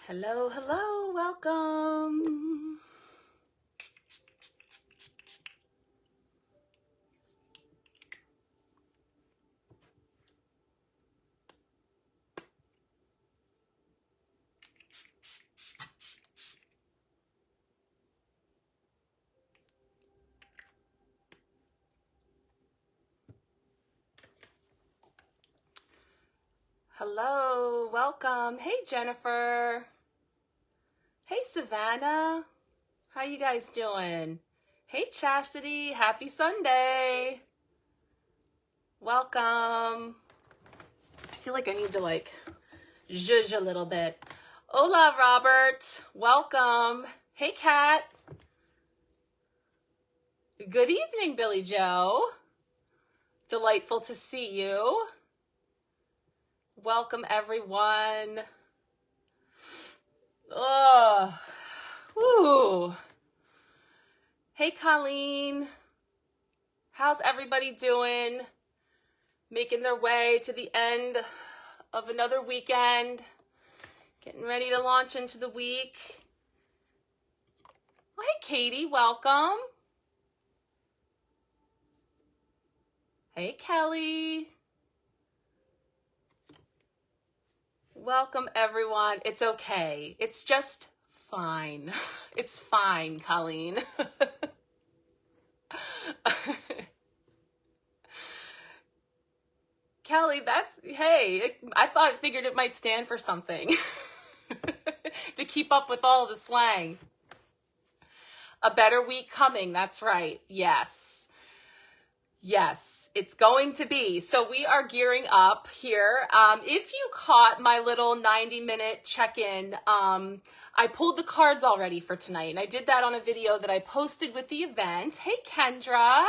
Hello, hello, welcome. Hello, welcome. Hey, Jennifer. Hey, Savannah. How you guys doing? Hey, Chastity. Happy Sunday. Welcome. I feel like I need to zhuzh a little bit. Hola, Robert. Welcome. Hey, Kat. Good evening, Billy Joe. Delightful to see you. Welcome, everyone. Oh, woo. Hey, Colleen. How's everybody doing? Making their way to the end of another weekend. Getting ready to launch into the week. Oh, hey, Katie. Welcome. Hey, Kelly. Welcome, everyone. It's okay. It's just fine. It's fine, Colleen. Kelly, hey, I figured it might stand for something. To keep up with all of the slang. A better week coming, that's right. Yes. Yes, it's going to be. So we are gearing up here. If you caught my little 90-minute check-in, I pulled the cards already for tonight, and I did that on a video that I posted with the event. Hey, Kendra.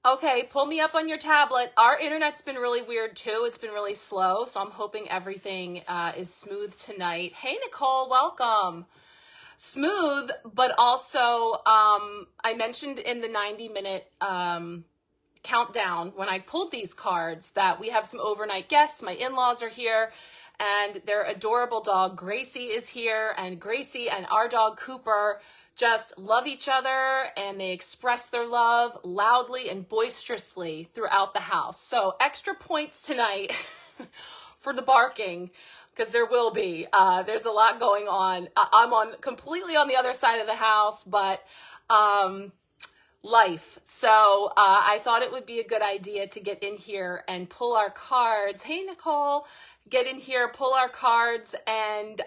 Okay, pull me up on your tablet. Our internet's been really weird too. It's been really slow, so I'm hoping everything is smooth tonight. Hey, Nicole, welcome. Smooth, but also I mentioned in the 90-minute countdown when I pulled these cards that we have some overnight guests. My in-laws are here, and their adorable dog Gracie is here, and Gracie and our dog Cooper just love each other, and they express their love loudly and boisterously throughout the house. So extra points tonight for the barking, because there will be. There's a lot going on. I'm completely on the other side of the house, but life. So I thought it would be a good idea to get in here and pull our cards. Hey, Nicole, get in here, pull our cards, and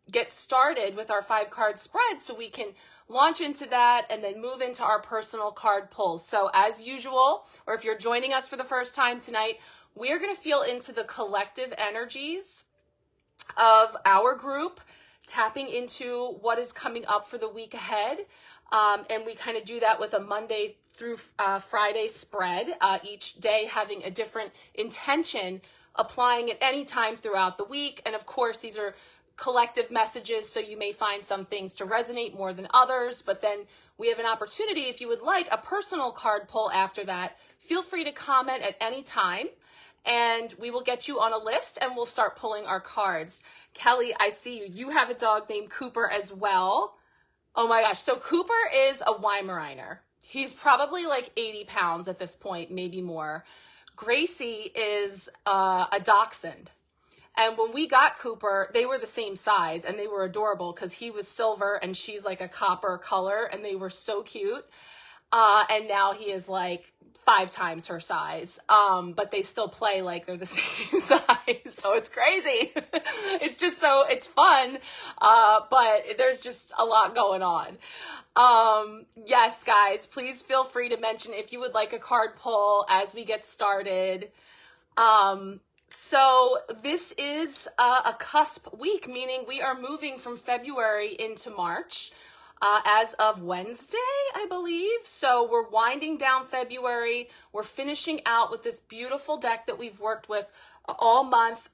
get started with our 5-card spread so we can launch into that and then move into our personal card pulls. So as usual, or if you're joining us for the first time tonight, we're going to feel into the collective energies of our group, tapping into what is coming up for the week ahead. And we kind of do that with a Monday through Friday spread, each day having a different intention, applying at any time throughout the week. And of course, these are collective messages, so you may find some things to resonate more than others, but then we have an opportunity, if you would like a personal card pull after that, feel free to comment at any time, and we will get you on a list and we'll start pulling our cards. Kelly, I see you. You have a dog named Cooper as well. Oh my gosh. So Cooper is a Weimaraner. He's probably like 80 pounds at this point, maybe more. Gracie is a dachshund. And when we got Cooper, they were the same size, and they were adorable because he was silver and she's like a copper color, and they were so cute. And now he is like 5 times her size, but they still play like they're the same size. So it's crazy. It's fun. But there's just a lot going on. Yes, guys, please feel free to mention if you would like a card pull as we get started. So this is a cusp week, meaning we are moving from February into March. As of Wednesday, I believe. So we're winding down February. We're finishing out with this beautiful deck that we've worked with all month,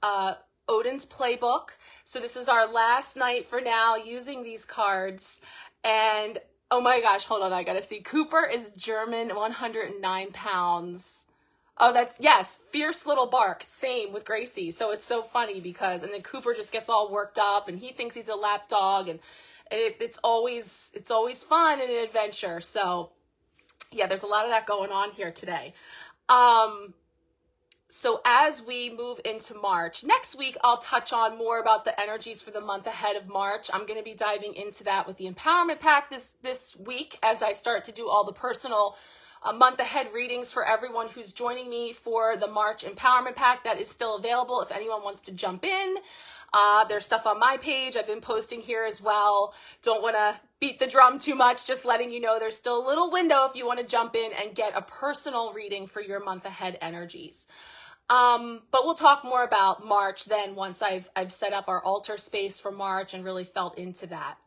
Odin's Playbook. So this is our last night for now using these cards. And oh my gosh, hold on, I gotta see. Cooper is German, 109 pounds. Oh, yes, fierce little bark. Same with Gracie. So it's so funny because, and then Cooper just gets all worked up and he thinks he's a lap dog, and it's always fun and an adventure. So yeah, there's a lot of that going on here today. So as we move into March, next week, I'll touch on more about the energies for the month ahead of March. I'm going to be diving into that with the Empowerment Pack this week as I start to do all the personal month ahead readings for everyone who's joining me for the March Empowerment Pack. That is still available if anyone wants to jump in. There's stuff on my page I've been posting here as well. Don't want to beat the drum too much, just letting you know there's still a little window if you want to jump in and get a personal reading for your month ahead energies. But we'll talk more about March then once I've set up our altar space for March and really felt into that.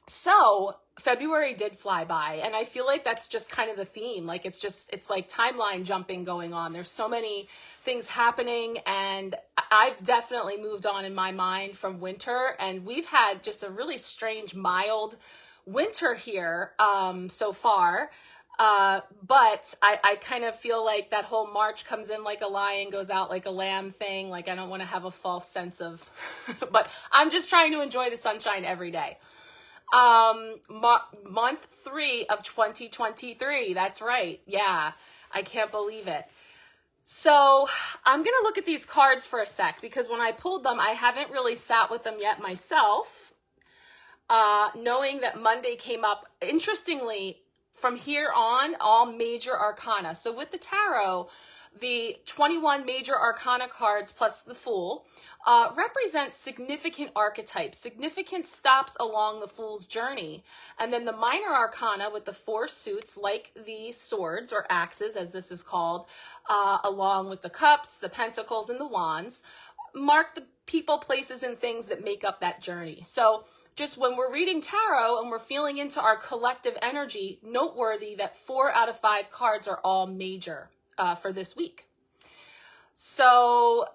So February did fly by, and I feel like that's just kind of the theme. Like it's like timeline jumping going on. There's so many things happening, and I've definitely moved on in my mind from winter, and we've had just a really strange, mild winter here so far. But I kind of feel like that whole March comes in like a lion, goes out like a lamb thing. Like I don't want to have a false sense of, but I'm just trying to enjoy the sunshine every day. Month 3 of 2023. That's right. Yeah. I can't believe it. So I'm going to look at these cards for a sec because when I pulled them, I haven't really sat with them yet myself. Knowing that Monday came up, interestingly, from here on, all major arcana. So with the tarot, the 21 major arcana cards plus the Fool represent significant archetypes, significant stops along the Fool's journey. And then the minor arcana with the 4 suits, like the swords or axes, as this is called, along with the cups, the pentacles, and the wands, mark the people, places, and things that make up that journey. So just when we're reading tarot and we're feeling into our collective energy, noteworthy that 4 out of 5 cards are all major for this week. So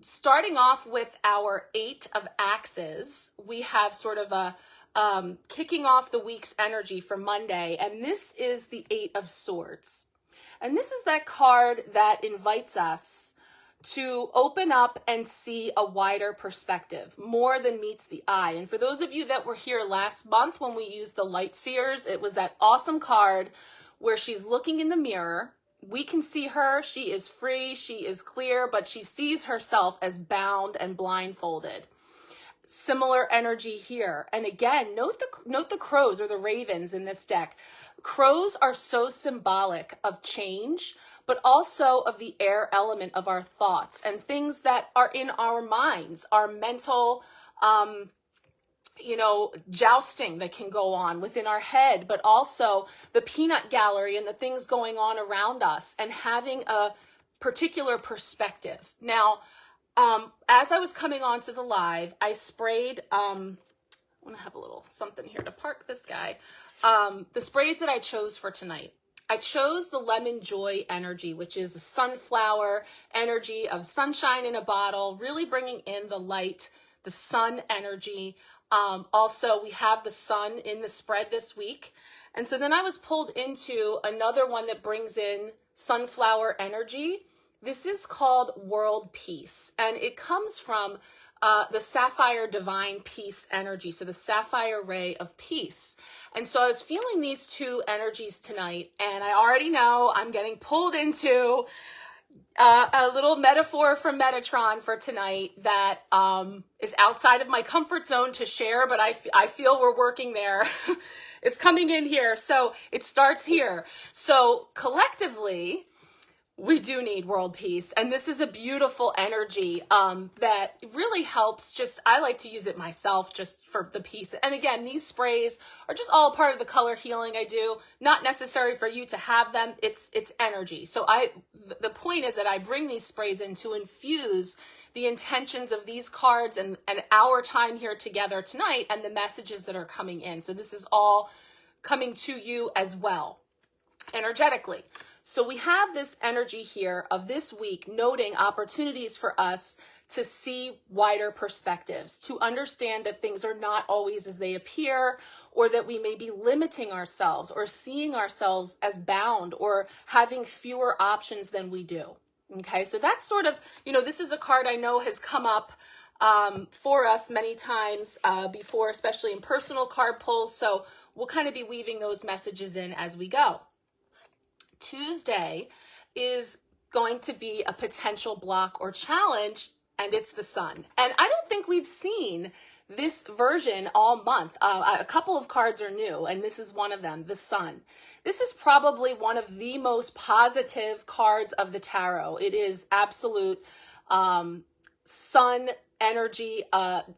starting off with our 8 of axes, we have sort of a kicking off the week's energy for Monday, and this is the 8 of swords. And this is that card that invites us to open up and see a wider perspective, more than meets the eye. And for those of you that were here last month when we used the Light Seers, it was that awesome card where she's looking in the mirror. We can see her. She is free. She is clear, but she sees herself as bound and blindfolded. Similar energy here. And again, note the crows or the ravens in this deck. Crows are so symbolic of change, but also of the air element of our thoughts and things that are in our minds, our mental, jousting that can go on within our head, but also the peanut gallery and the things going on around us and having a particular perspective. Now, as I was coming onto the live, I sprayed, I want to have a little something here to park this guy. The sprays that I chose for tonight. I chose the Lemon Joy energy, which is a sunflower energy of sunshine in a bottle, really bringing in the light, the sun energy. Also, we have the sun in the spread this week. And so then I was pulled into another one that brings in sunflower energy. This is called World Peace, and it comes from the Sapphire Divine Peace energy, so the Sapphire Ray of Peace. And so I was feeling these 2 energies tonight, and I already know I'm getting pulled into a little metaphor from Metatron for tonight that is outside of my comfort zone to share, but I feel we're working there. It's coming in here. So it starts here. So collectively, we do need world peace. And this is a beautiful energy that really helps. I like to use it myself just for the peace. And again, these sprays are just all part of the color healing I do. Not necessary for you to have them. It's energy. So the point is that I bring these sprays in to infuse the intentions of these cards and our time here together tonight and the messages that are coming in. So this is all coming to you as well, energetically. So we have this energy here of this week noting opportunities for us to see wider perspectives, to understand that things are not always as they appear, or that we may be limiting ourselves or seeing ourselves as bound or having fewer options than we do. Okay, so that's sort of, this is a card I know has come up for us many times before, especially in personal card pulls. So we'll kind of be weaving those messages in as we go. Tuesday is going to be a potential block or challenge, and it's the sun. And I don't think we've seen this version all month. A couple of cards are new, and this is one of them, the sun. This is probably one of the most positive cards of the tarot. It is absolute sun energy,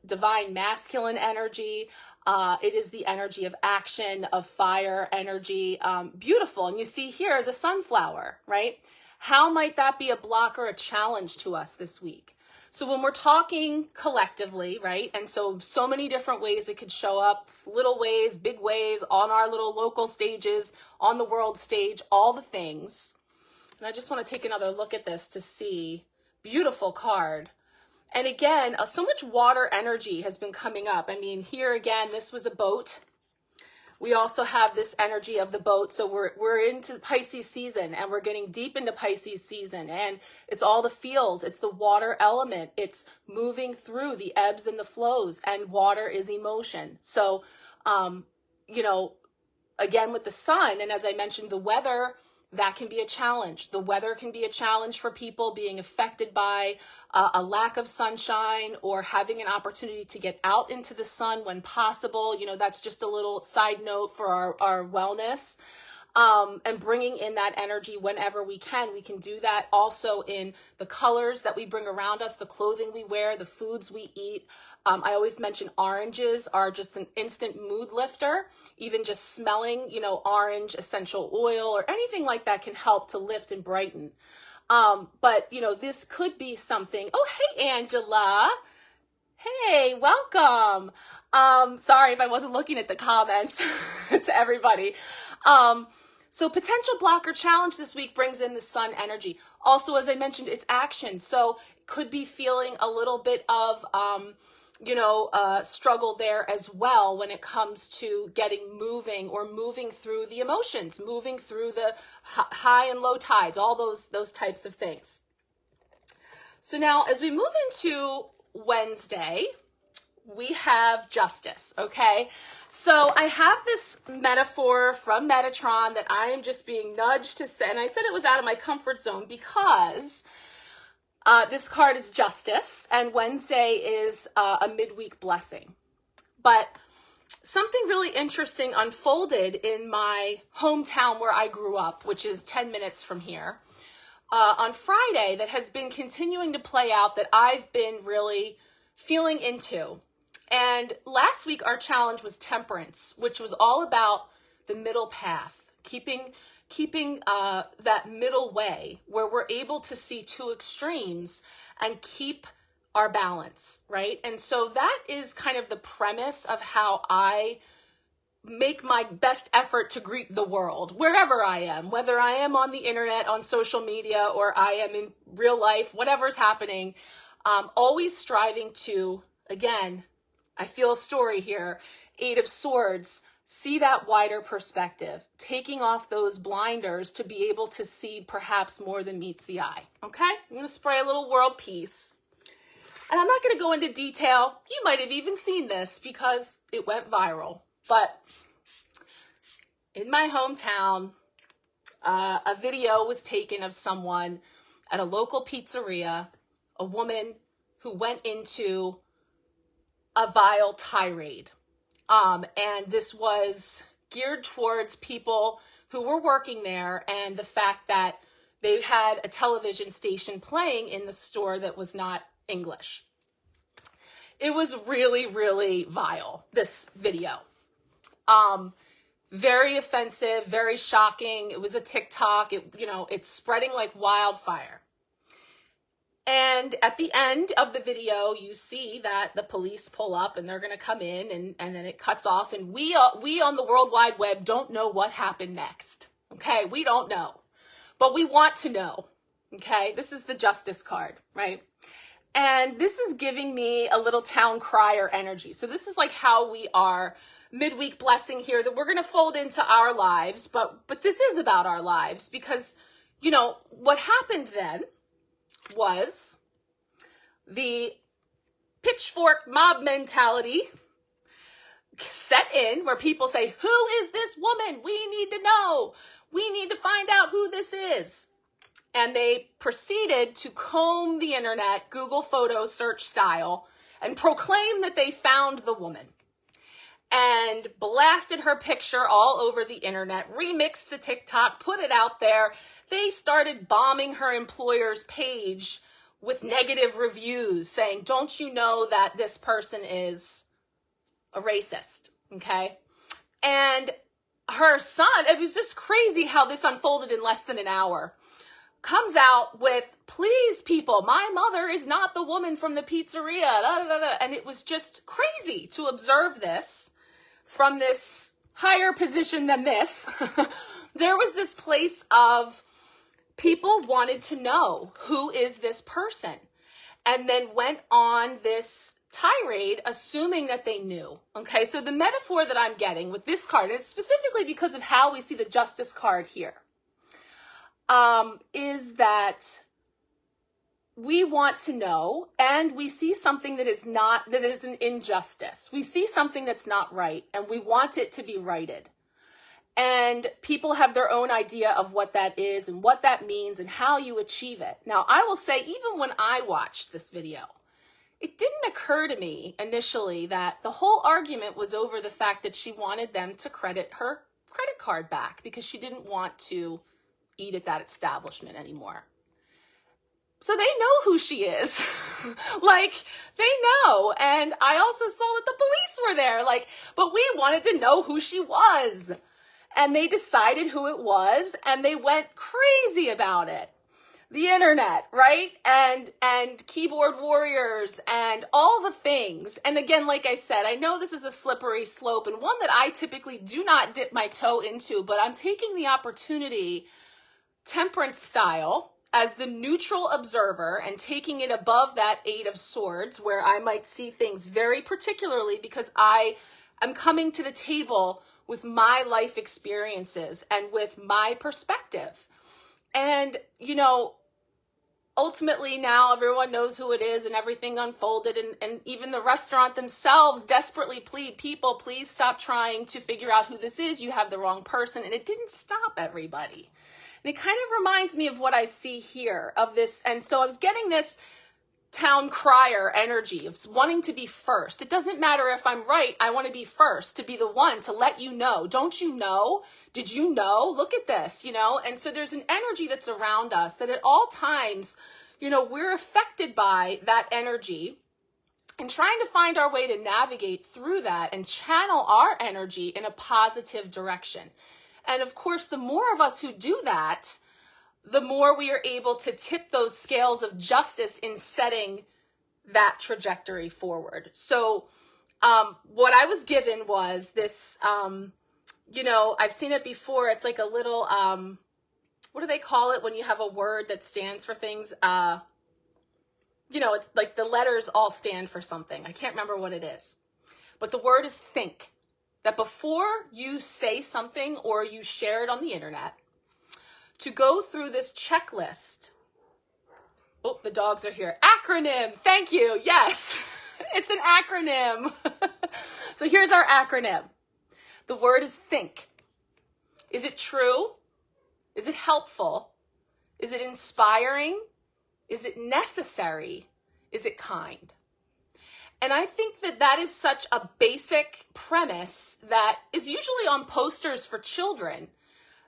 divine masculine energy. It is the energy of action, of fire energy. Beautiful. And you see here the sunflower, right? How might that be a block or a challenge to us this week? So when we're talking collectively, right? And so many different ways it could show up, little ways, big ways, on our little local stages, on the world stage, all the things. And I just want to take another look at this to see. Beautiful card. And again, so much water energy has been coming up. I mean, here again, this was a boat. We also have this energy of the boat. So we're into Pisces season, and we're getting deep into Pisces season, and it's all the feels. It's the water element. It's moving through the ebbs and the flows, and water is emotion. So, again, with the sun, and as I mentioned, the weather, that can be a challenge. The weather can be a challenge for people being affected by a lack of sunshine or having an opportunity to get out into the sun when possible. That's just a little side note for our wellness. And bringing in that energy whenever we can. We can do that also in the colors that we bring around us, the clothing we wear, the foods we eat. I always mention oranges are just an instant mood lifter. Even just smelling, orange essential oil or anything like that can help to lift and brighten. But this could be something. Oh, hey, Angela. Hey, welcome. Sorry if I wasn't looking at the comments to everybody. So potential block or challenge this week brings in the sun energy. Also, as I mentioned, it's action. So could be feeling a little bit of, struggle there as well when it comes to getting moving or moving through the emotions, moving through the high and low tides, all those types of things. So now as we move into Wednesday, we have justice, okay? So I have this metaphor from Metatron that I am just being nudged to say, and I said it was out of my comfort zone because this card is justice, and Wednesday is a midweek blessing. But something really interesting unfolded in my hometown where I grew up, which is 10 minutes from here, on Friday, that has been continuing to play out, that I've been really feeling into. And last week, our challenge was temperance, which was all about the middle path, keeping that middle way where we're able to see two extremes and keep our balance, right? And so that is kind of the premise of how I make my best effort to greet the world, wherever I am, whether I am on the internet, on social media, or I am in real life, whatever's happening, always striving to, again, I feel a story here, 8 of Swords, see that wider perspective, taking off those blinders to be able to see perhaps more than meets the eye, okay? I'm going to spray a little world peace. And I'm not going to go into detail. You might have even seen this because it went viral. But in my hometown, a video was taken of someone at a local pizzeria, a woman who went into a vile tirade. And this was geared towards people who were working there, and the fact that they had a television station playing in the store that was not English. It was really, really vile, this video. Very offensive, very shocking. It was a TikTok. It's spreading like wildfire. And at the end of the video, you see that the police pull up and they're going to come in, and then it cuts off. And we on the World Wide Web don't know what happened next. Okay, we don't know, but we want to know. Okay, this is the justice card, right? And this is giving me a little town crier energy. So this is like how we are midweek blessing here that we're going to fold into our lives, but this is about our lives because, you know, what happened then was the pitchfork mob mentality set in where people say, who is this woman? We need to know. We need to find out who this is. And they proceeded to comb the internet, Google photo search style, and proclaim that they found the woman. And blasted her picture all over the internet, remixed the TikTok, put it out there. They started bombing her employer's page with negative reviews saying, don't you know that this person is a racist, okay? And her son, it was just crazy how this unfolded in less than an hour, comes out with, please people, my mother is not the woman from the pizzeria, da, da, da, da. And it was just crazy to observe this from this higher position than this. There was this place of people wanted to know, who is this person? And then went on this tirade, assuming that they knew. Okay, so the metaphor that I'm getting with this card, and it's specifically because of how we see the justice card here, is that we want to know, and we see something that is not, that is an injustice. We see something that's not right, and we want it to be righted. And people have their own idea of what that is and what that means and how you achieve it. Now, I will say, even when I watched this video, it didn't occur to me initially that the whole argument was over the fact that she wanted them to credit her credit card back because she didn't want to eat at that establishment anymore. So they know who she is. Like, they know. And I also saw that the police were there. Like, but we wanted to know who she was. And they decided who it was, and they went crazy about it. The internet, right? And keyboard warriors and all the things. And again, like I said, I know this is a slippery slope and one that I typically do not dip my toe into, but I'm taking the opportunity, temperance style, as the neutral observer and taking it above that Eight of Swords where I might see things very particularly because I am coming to the table with my life experiences and with my perspective. And, you know, ultimately now everyone knows who it is and everything unfolded, and even the restaurant themselves desperately plead, people, please stop trying to figure out who this is. You have the wrong person. And it didn't stop everybody. And it kind of reminds me of what I see here of this. And so I was getting this town crier energy of wanting to be first. It doesn't matter if I'm right. I want to be first, to be the one to let you know. Don't you know? Did you know? Look at this, you know? And so there's an energy that's around us that at all times, you know, we're affected by that energy and trying to find our way to navigate through that and channel our energy in a positive direction. And of course, the more of us who do that, the more we are able to tip those scales of justice in setting that trajectory forward. So what I was given was this, you know, I've seen it before. It's like a little, what do they call it when you have a word that stands for things? You know, it's like the letters all stand for something. I can't remember what it is. But the word is think. That before you say something or you share it on the internet, to go through this checklist. Oh, the dogs are here. Acronym. Thank you. Yes, it's an acronym. So here's our acronym. The word is think. Is it true? Is it helpful? Is it inspiring? Is it necessary? Is it kind? And I think that that is such a basic premise that is usually on posters for children,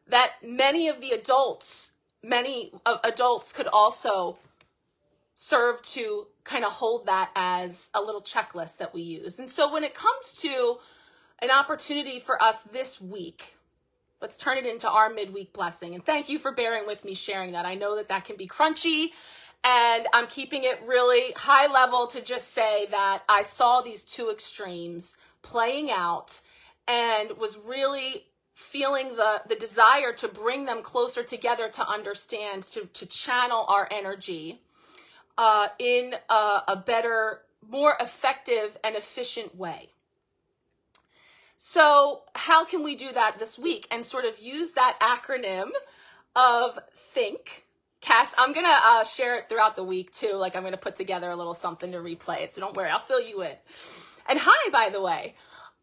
that many adults could also serve to kind of hold that as a little checklist that we use. And so when it comes to an opportunity for us this week, let's turn it into our midweek blessing. And thank you for bearing with me sharing that. I know that that can be crunchy, and I'm keeping it really high level to just say that I saw these two extremes playing out and was really feeling the desire to bring them closer together to understand, to channel our energy in a better, more effective and efficient way. So how can we do that this week and sort of use that acronym of think? Cass, I'm going to share it throughout the week too. Like I'm going to put together a little something to replay it. So don't worry, I'll fill you in. And hi, by the way.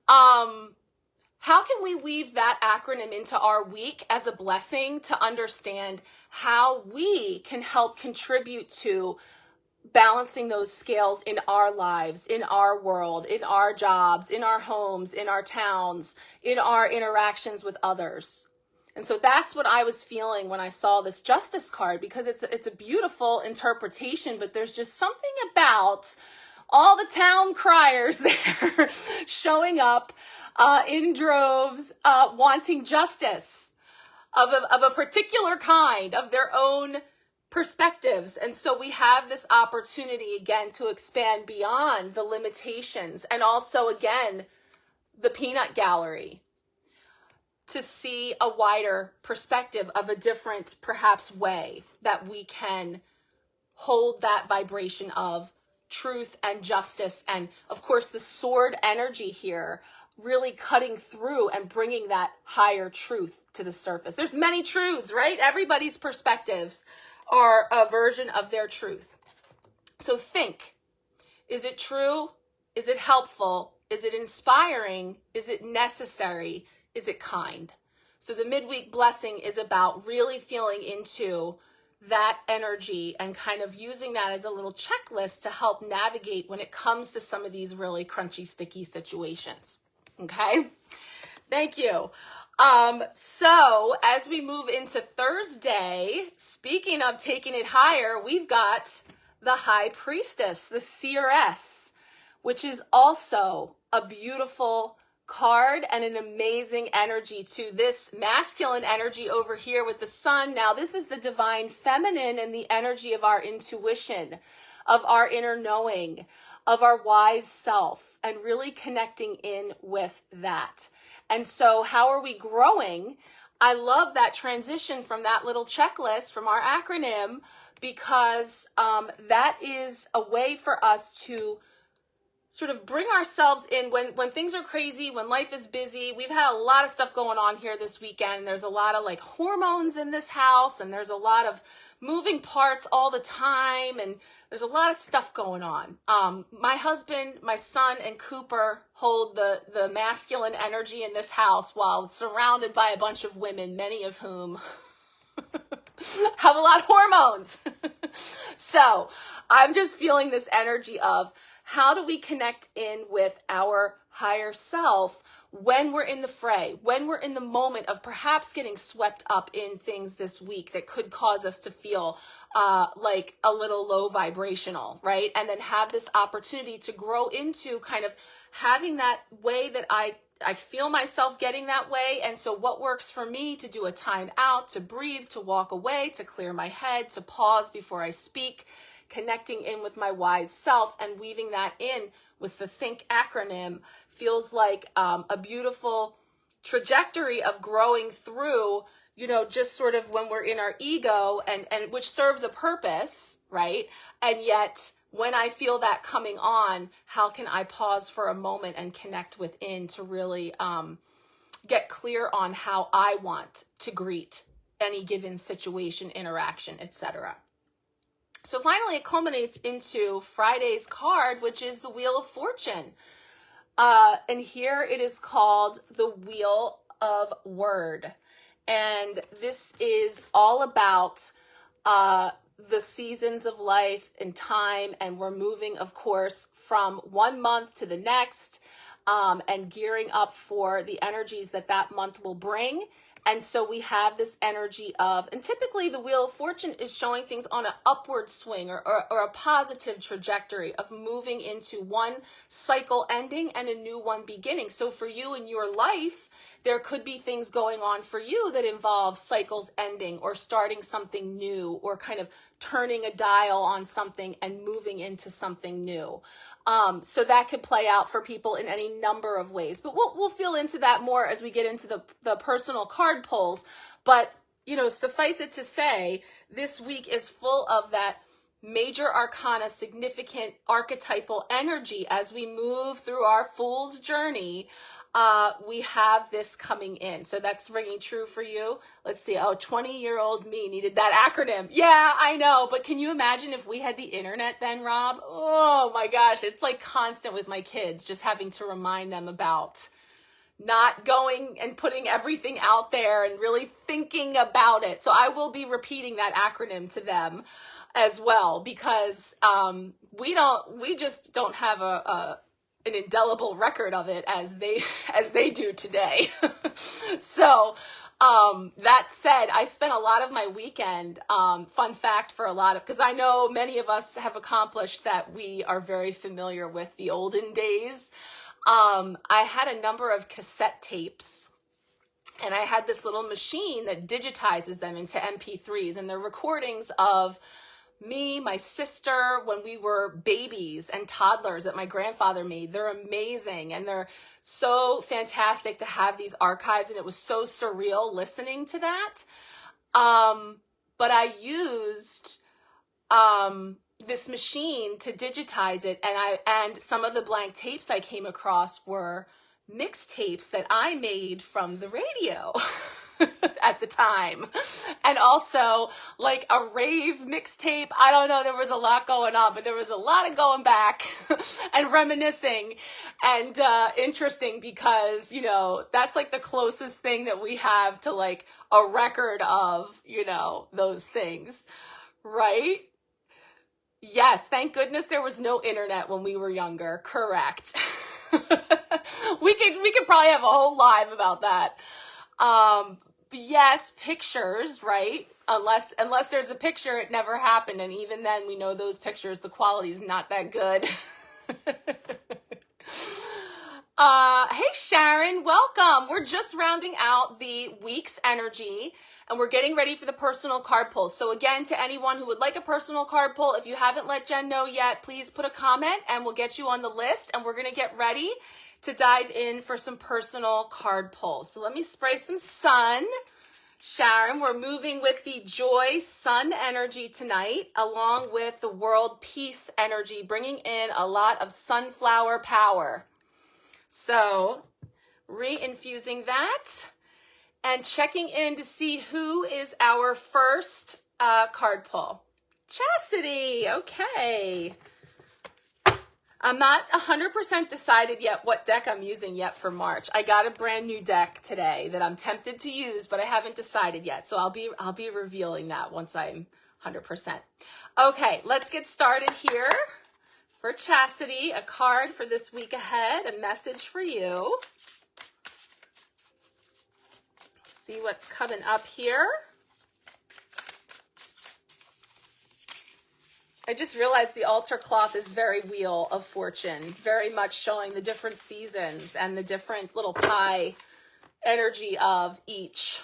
How can we weave that acronym into our week as a blessing to understand how we can help contribute to balancing those scales in our lives, in our world, in our jobs, in our homes, in our towns, in our interactions with others? And so that's what I was feeling when I saw this justice card, because it's a beautiful interpretation, but there's just something about all the town criers there showing up in droves, wanting justice of a particular kind, of their own perspectives. And so we have this opportunity again to expand beyond the limitations, and also again the peanut gallery, to see a wider perspective of a different perhaps way that we can hold that vibration of truth and justice, and of course the sword energy here really cutting through and bringing that higher truth to the surface. There's many truths, right? Everybody's perspectives are a version of their truth. So think, is it true? Is it helpful? Is it inspiring? Is it necessary? Is it kind? So the midweek blessing is about really feeling into that energy and kind of using that as a little checklist to help navigate when it comes to some of these really crunchy, sticky situations. Okay? Thank you. So as we move into Thursday, speaking of taking it higher, we've got the High Priestess, the seeress, which is also a beautiful card and an amazing energy to this masculine energy over here with the sun. Now, this is the divine feminine and the energy of our intuition, of our inner knowing, of our wise self, and really connecting in with that. And so how are we growing? I love that transition from that little checklist from our acronym, because that is a way for us to sort of bring ourselves in when things are crazy, when life is busy. We've had a lot of stuff going on here this weekend. There's a lot of like hormones in this house, and there's a lot of moving parts all the time, and there's a lot of stuff going on. My husband, my son, and Cooper hold the masculine energy in this house while surrounded by a bunch of women, many of whom have a lot of hormones. So I'm just feeling this energy of, how do we connect in with our higher self when we're in the fray, when we're in the moment of perhaps getting swept up in things this week that could cause us to feel like a little low vibrational, right? And then have this opportunity to grow into kind of having that way that I feel myself getting that way. And so what works for me to do a time out, to breathe, to walk away, to clear my head, to pause before I speak, connecting in with my wise self and weaving that in with the think acronym feels like a beautiful trajectory of growing through, just sort of when we're in our ego, and which serves a purpose, right? And yet when I feel that coming on, how can I pause for a moment and connect within to really get clear on how I want to greet any given situation, interaction, etc. So finally, it culminates into Friday's card, which is the Wheel of Fortune. And here it is called the Wheel of Word. And this is all about the seasons of life and time. And we're moving, of course, from one month to the next, and gearing up for the energies that month will bring. And so we have this energy of, and typically the Wheel of Fortune is showing things on an upward swing or a positive trajectory of moving into one cycle ending and a new one beginning. So for you in your life, there could be things going on for you that involve cycles ending or starting something new, or kind of turning a dial on something and moving into something new. So that could play out for people in any number of ways, but we'll feel into that more as we get into the personal card pulls. But, suffice it to say, this week is full of that major arcana, significant archetypal energy as we move through our fool's journey. We have this coming in. So that's ringing true for you. Let's see. Oh, 20-year-old me needed that acronym. Yeah, I know. But can you imagine if we had the internet then, Rob? Oh my gosh. It's like constant with my kids, just having to remind them about not going and putting everything out there and really thinking about it. So I will be repeating that acronym to them as well, because we just don't have an indelible record of it as they do today. So that said, I spent a lot of my weekend, fun fact for because I know many of us have accomplished that we are very familiar with the olden days. I had a number of cassette tapes, and I had this little machine that digitizes them into MP3s, and they're recordings of me, my sister, when we were babies and toddlers that my grandfather made. They're amazing, and they're so fantastic to have these archives, and it was so surreal listening to that. But I used this machine to digitize it, and some of the blank tapes I came across were mixtapes that I made from the radio at the time, and also like a rave mixtape. I don't know, there was a lot going on, but there was a lot of going back and reminiscing, and interesting, because that's like the closest thing that we have to like a record of those things, right? Yes, thank goodness there was no internet when we were younger. Correct. We could probably have a whole live about that. Yes, pictures, right? Unless there's a picture, it never happened, and even then, we know those pictures, the quality's not that good. Hey Sharon, welcome. We're just rounding out the week's energy, and we're getting ready for the personal card pull. So again, to anyone who would like a personal card pull, if you haven't let Jen know yet, please put a comment and we'll get you on the list, and we're going to get ready to dive in for some personal card pulls. So let me spray some sun. Sharon, we're moving with the joy sun energy tonight, along with the world peace energy, bringing in a lot of sunflower power. So re-infusing that and checking in to see who is our first card pull. Chastity, okay. I'm not 100% decided yet what deck I'm using yet for March. I got a brand new deck today that I'm tempted to use, but I haven't decided yet. So I'll be revealing that once I'm 100%. Okay, let's get started here. For Chastity, a card for this week ahead, a message for you. See what's coming up here. I just realized the altar cloth is very Wheel of Fortune, very much showing the different seasons and the different little pie energy of each.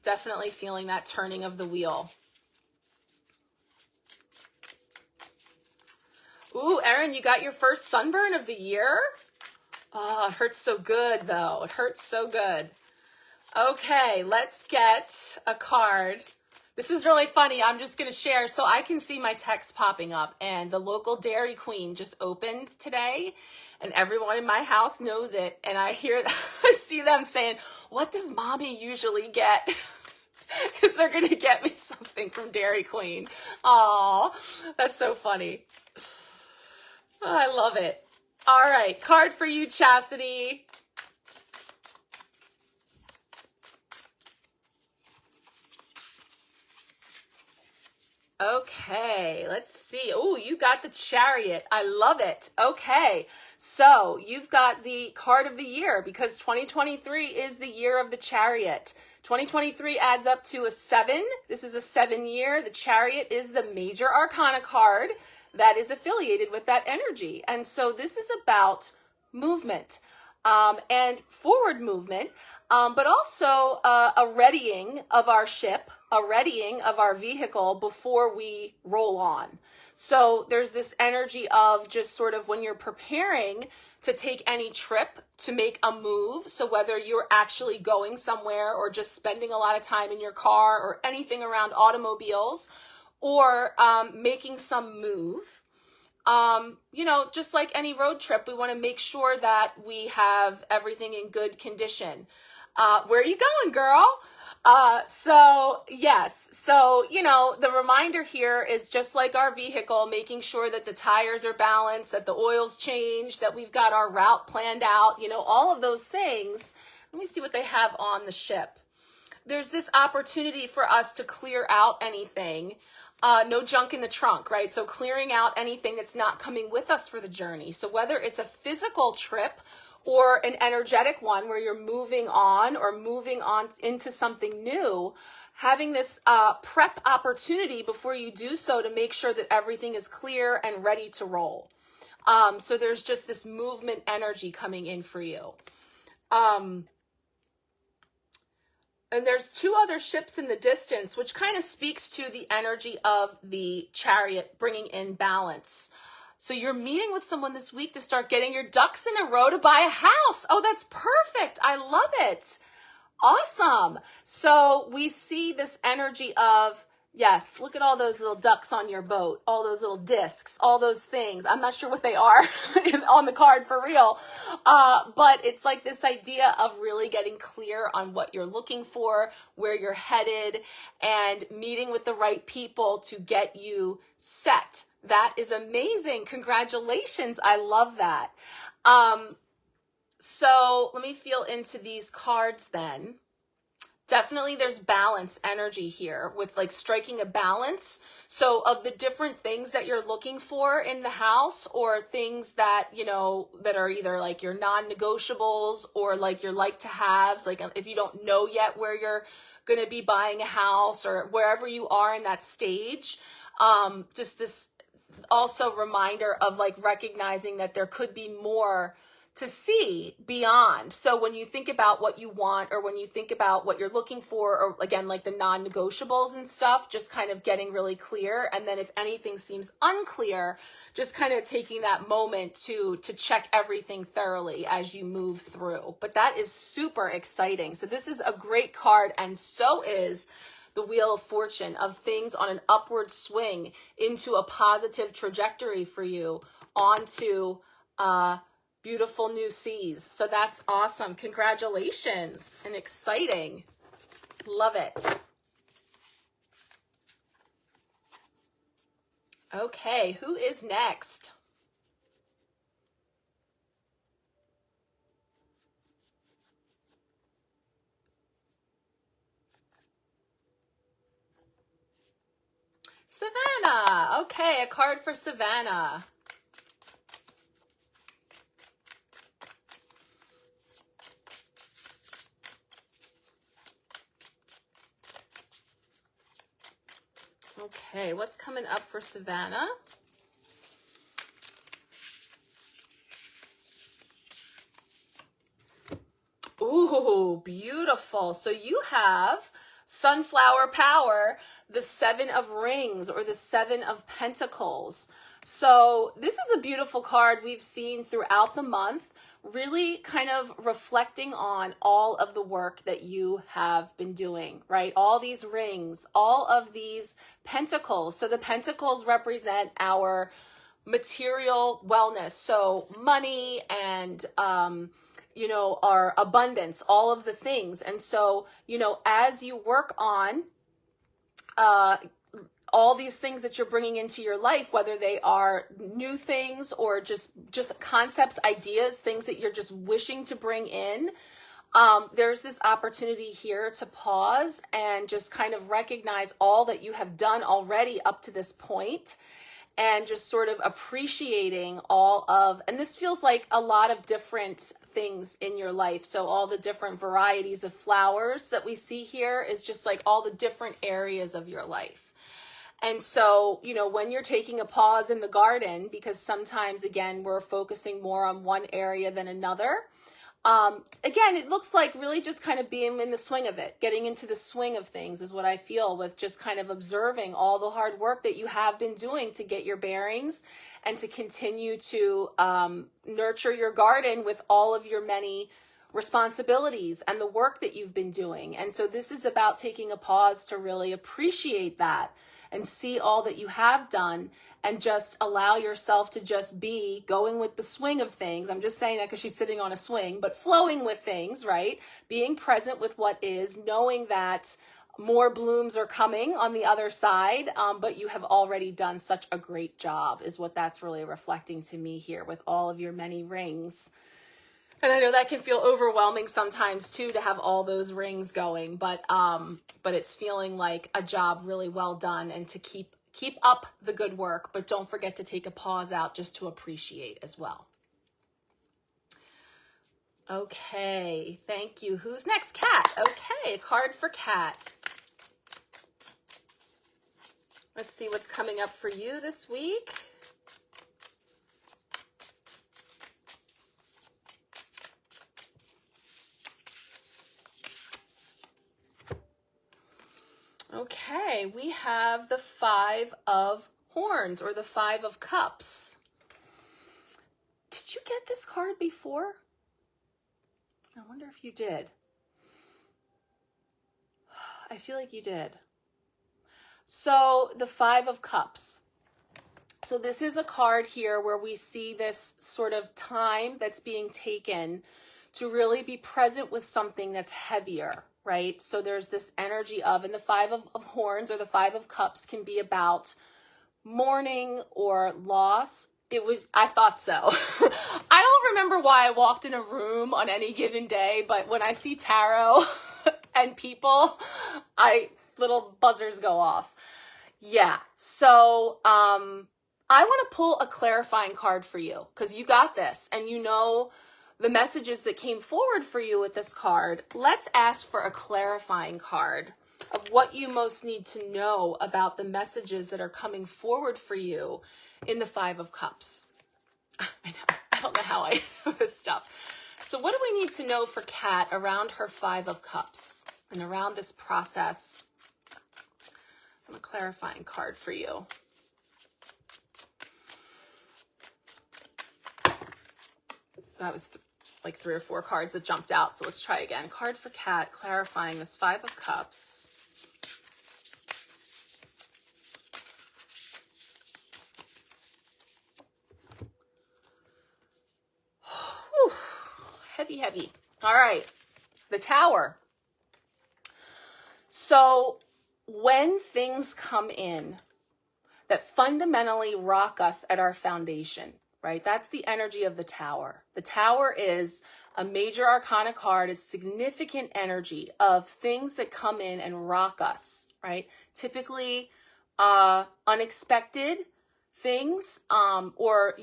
Definitely feeling that turning of the wheel. Ooh, Erin, you got your first sunburn of the year? Oh, it hurts so good, though. It hurts so good. Okay, let's get a card. This is really funny. I'm just going to share. So I can see my text popping up, and the local Dairy Queen just opened today, and everyone in my house knows it. And I see them saying, what does mommy usually get? Because they're going to get me something from Dairy Queen. Aw, that's so funny. I love it. All right, card for you, Chastity. Okay, let's see. Oh, you got the Chariot. I love it. Okay, so you've got the card of the year, because 2023 is the year of the Chariot. 2023 adds up to a 7. This is a 7 year. The Chariot is the major arcana card that is affiliated with that energy. And so this is about movement and forward movement, but also a readying of our ship, a readying of our vehicle before we roll on. So there's this energy of just sort of when you're preparing to take any trip, to make a move. So whether you're actually going somewhere or just spending a lot of time in your car or anything around automobiles, or making some move. You know, just like any road trip, we want to make sure that we have everything in good condition. Where are you going, girl? So yes, so, you know, the reminder here is just like our vehicle, making sure that the tires are balanced, that the oil's changed, that we've got our route planned out, you know, all of those things. Let me see what they have on the ship. There's this opportunity for us to clear out anything. No junk in the trunk, right? So clearing out anything that's not coming with us for the journey. So whether it's a physical trip or an energetic one where you're moving on or moving on into something new, having this prep opportunity before you do so to make sure that everything is clear and ready to roll. So there's just this movement energy coming in for you. And there's two other ships in the distance, which kind of speaks to the energy of the chariot bringing in balance. So you're meeting with someone this week to start getting your ducks in a row to buy a house. Oh, that's perfect. I love it. Awesome. So we see this energy of, yes, look at all those little ducks on your boat, all those little discs, all those things. I'm not sure what they are on the card for real. But it's like this idea of really getting clear on what you're looking for, where you're headed, and meeting with the right people to get you set. That is amazing. Congratulations. I love that. So let me feel into these cards then. Definitely there's balance energy here with like striking a balance. So of the different things that you're looking for in the house, or things that, you know, that are either like your non-negotiables or like your like to haves, like if you don't know yet where you're going to be buying a house or wherever you are in that stage, just this also reminder of like recognizing that there could be more to see beyond. So when you think about what you want, or when you think about what you're looking for, or again, like the non-negotiables and stuff, just kind of getting really clear. And then if anything seems unclear, just kind of taking that moment to check everything thoroughly as you move through. But that is super exciting. So this is a great card, and so is the Wheel of Fortune, of things on an upward swing into a positive trajectory for you onto beautiful new seas. So that's awesome. Congratulations, and exciting. Love it. Okay, who is next? Savannah. Okay, a card for Savannah. Okay, what's coming up for Savannah? Ooh, beautiful. So you have Sunflower Power, the Seven of Rings, or the Seven of Pentacles. So this is a beautiful card we've seen throughout the month, really kind of reflecting on all of the work that you have been doing, right? All these rings, all of these pentacles. So the pentacles represent our material wellness. So money and, you know, our abundance, all of the things. And so, you know, as you work on all these things that you're bringing into your life, whether they are new things or just concepts, ideas, things that you're just wishing to bring in, there's this opportunity here to pause and just kind of recognize all that you have done already up to this point, and just sort of appreciating all of, and this feels like a lot of different things in your life. So all the different varieties of flowers that we see here is just like all the different areas of your life. And so, you know, when you're taking a pause in the garden, because sometimes, again, we're focusing more on one area than another. Again, it looks like really just kind of being in the swing of it, getting into the swing of things is what I feel, with just kind of observing all the hard work that you have been doing to get your bearings and to continue to nurture your garden with all of your many responsibilities and the work that you've been doing. And so this is about taking a pause to really appreciate that and see all that you have done, and just allow yourself to just be going with the swing of things. I'm just saying that because she's sitting on a swing, but flowing with things, right? Being present with what is, knowing that more blooms are coming on the other side, but you have already done such a great job is what that's really reflecting to me here with all of your many rings. And I know that can feel overwhelming sometimes too, to have all those rings going, but it's feeling like a job really well done, and to keep up the good work, but don't forget to take a pause out just to appreciate as well. Okay, thank you. Who's next? Kat. Okay, a card for Kat. Let's see what's coming up for you this week. Okay, we have the 5 of Horns, or the 5 of Cups. Did you get this card before? I wonder if you did. I feel like you did. So the 5 of Cups. So this is a card here where we see this sort of time that's being taken to really be present with something that's heavier, right? So there's this energy of, and the 5 of Horns, or the 5 of Cups, can be about mourning or loss. I thought so. I don't remember why I walked in a room on any given day, but when I see tarot and people, little buzzers go off. Yeah. So, I want to pull a clarifying card for you, because you got this, and you know the messages that came forward for you with this card. Let's ask for a clarifying card of what you most need to know about the messages that are coming forward for you in the 5 of Cups. I know, I don't know how I know this stuff. So what do we need to know for Kat around her 5 of Cups and around this process? I'm a clarifying card for you. That was like 3 or 4 cards that jumped out. So let's try again. Card for Kat, clarifying this 5 of Cups. Whew. Heavy, heavy. All right. The Tower. So when things come in that fundamentally rock us at our foundation, right? That's the energy of the Tower. The Tower is a major arcana card. It's significant energy of things that come in and rock us, right? Typically unexpected things, or,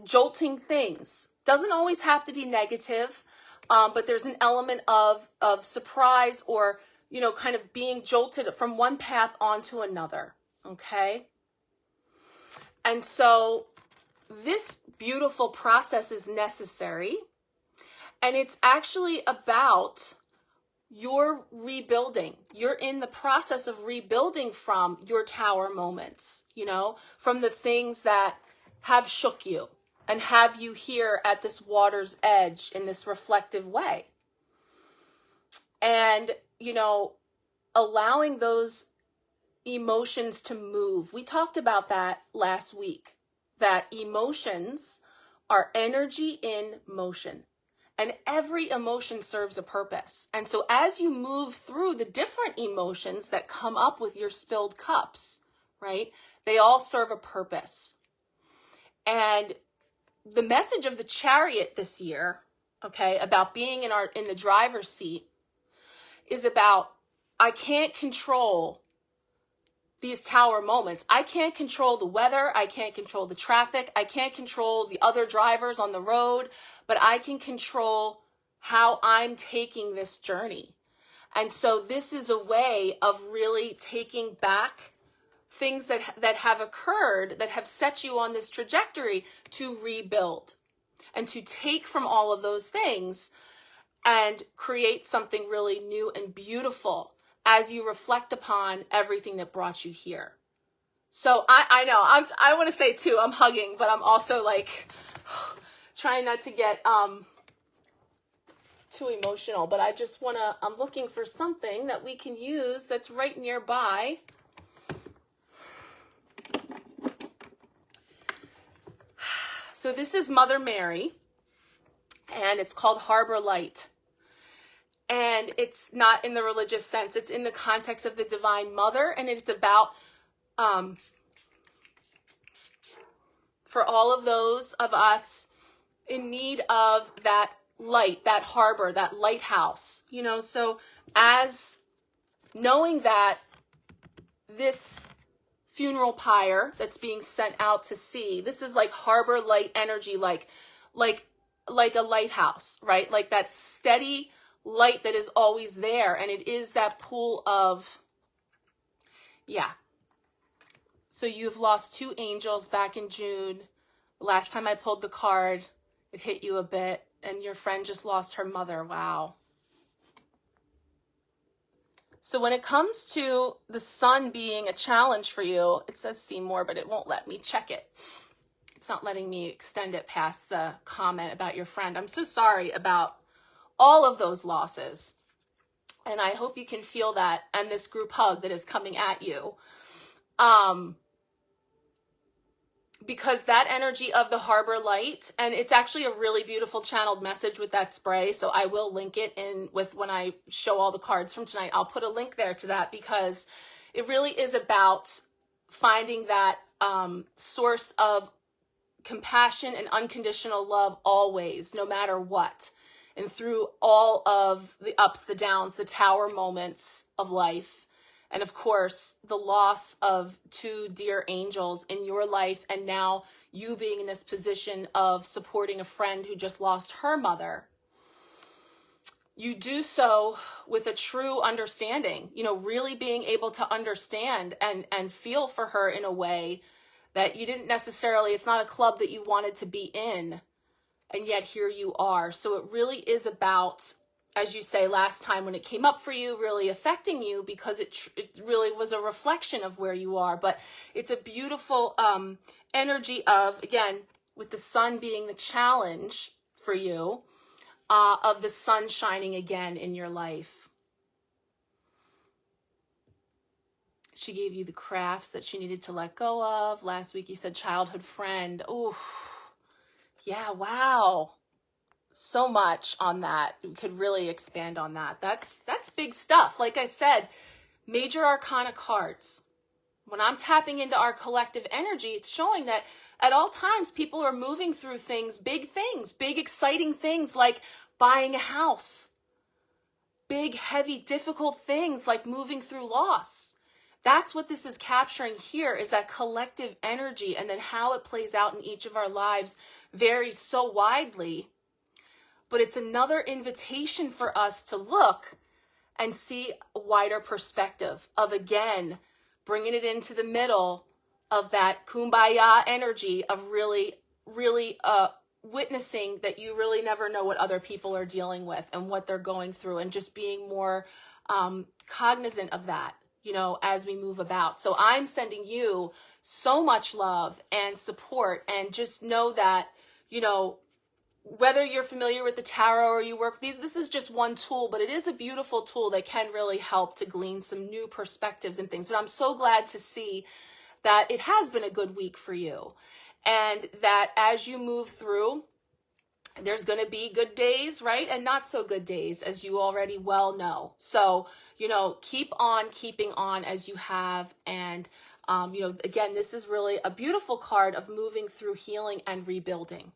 jolting things. Doesn't always have to be negative, but there's an element of surprise, or, kind of being jolted from one path onto another, okay? And so this beautiful process is necessary, and it's actually about your rebuilding. You're in the process of rebuilding from your Tower moments, from the things that have shook you and have you here at this water's edge in this reflective way. And, allowing those emotions to move. We talked about that last week, that emotions are energy in motion, and every emotion serves a purpose. And so as you move through the different emotions that come up with your spilled cups, right, they all serve a purpose. And the message of the Chariot this year, okay, about being in the driver's seat, is about, I can't control these Tower moments. I can't control the weather. I can't control the traffic. I can't control the other drivers on the road, but I can control how I'm taking this journey. And so this is a way of really taking back things that have occurred, that have set you on this trajectory to rebuild and to take from all of those things and create something really new and beautiful as you reflect upon everything that brought you here. So I know, I want to say too, I'm hugging, but I'm also like trying not to get too emotional, but I just I'm looking for something that we can use that's right nearby So this is Mother Mary, and it's called Harbor Light. And it's not in the religious sense. It's in the context of the Divine Mother, and it's about for all of those of us in need of that light, that harbor, that lighthouse, you know. So as knowing that this funeral pyre that's being sent out to sea, this is like harbor light energy, like a lighthouse, right? Like that steady light that is always there. And it is that pool of, yeah. So you've lost 2 angels back in June. Last time I pulled the card, it hit you a bit, and your friend just lost her mother. Wow. So when it comes to the sun being a challenge for you, it says see more, but it won't let me check it. It's not letting me extend it past the comment about your friend. I'm so sorry about all of those losses. And I hope you can feel that and this group hug that is coming at you. Because that energy of the harbor light, and it's actually a really beautiful channeled message with that spray. So I will link it in with when I show all the cards from tonight. I'll put a link there to that because it really is about finding that source of compassion and unconditional love always, no matter what. And through all of the ups, the downs, the tower moments of life. And of course, the loss of 2 dear angels in your life, and now you being in this position of supporting a friend who just lost her mother. You do so with a true understanding, you know, really being able to understand and feel for her in a way that you didn't necessarily, it's not a club that you wanted to be in, and yet here you are. So it really is about, as you say last time when it came up for you, really affecting you because it really was a reflection of where you are. But it's a beautiful energy of, again, with the sun being the challenge for you, of the sun shining again in your life. She gave you the crafts that she needed to let go of. Last week you said childhood friend. Oh, yeah, wow. So much on that. We could really expand on that. That's big stuff. Like I said, major arcana cards. When I'm tapping into our collective energy, it's showing that at all times people are moving through things, big exciting things like buying a house. Big, heavy, difficult things like moving through loss. That's what this is capturing here, is that collective energy, and then how it plays out in each of our lives varies so widely. But it's another invitation for us to look and see a wider perspective of, again, bringing it into the middle of that kumbaya energy of really witnessing that you really never know what other people are dealing with and what they're going through, and just being more cognizant of that, you know, as we move about. So I'm sending you so much love and support, and just know that, you know, whether you're familiar with the tarot or you work these, this is just one tool, but it is a beautiful tool that can really help to glean some new perspectives and things. But I'm so glad to see that it has been a good week for you, and that as you move through, there's going to be good days, right? And not so good days, as you already well know. So, you know, keep on keeping on as you have. And, you know, again, this is really a beautiful card of moving through healing and rebuilding.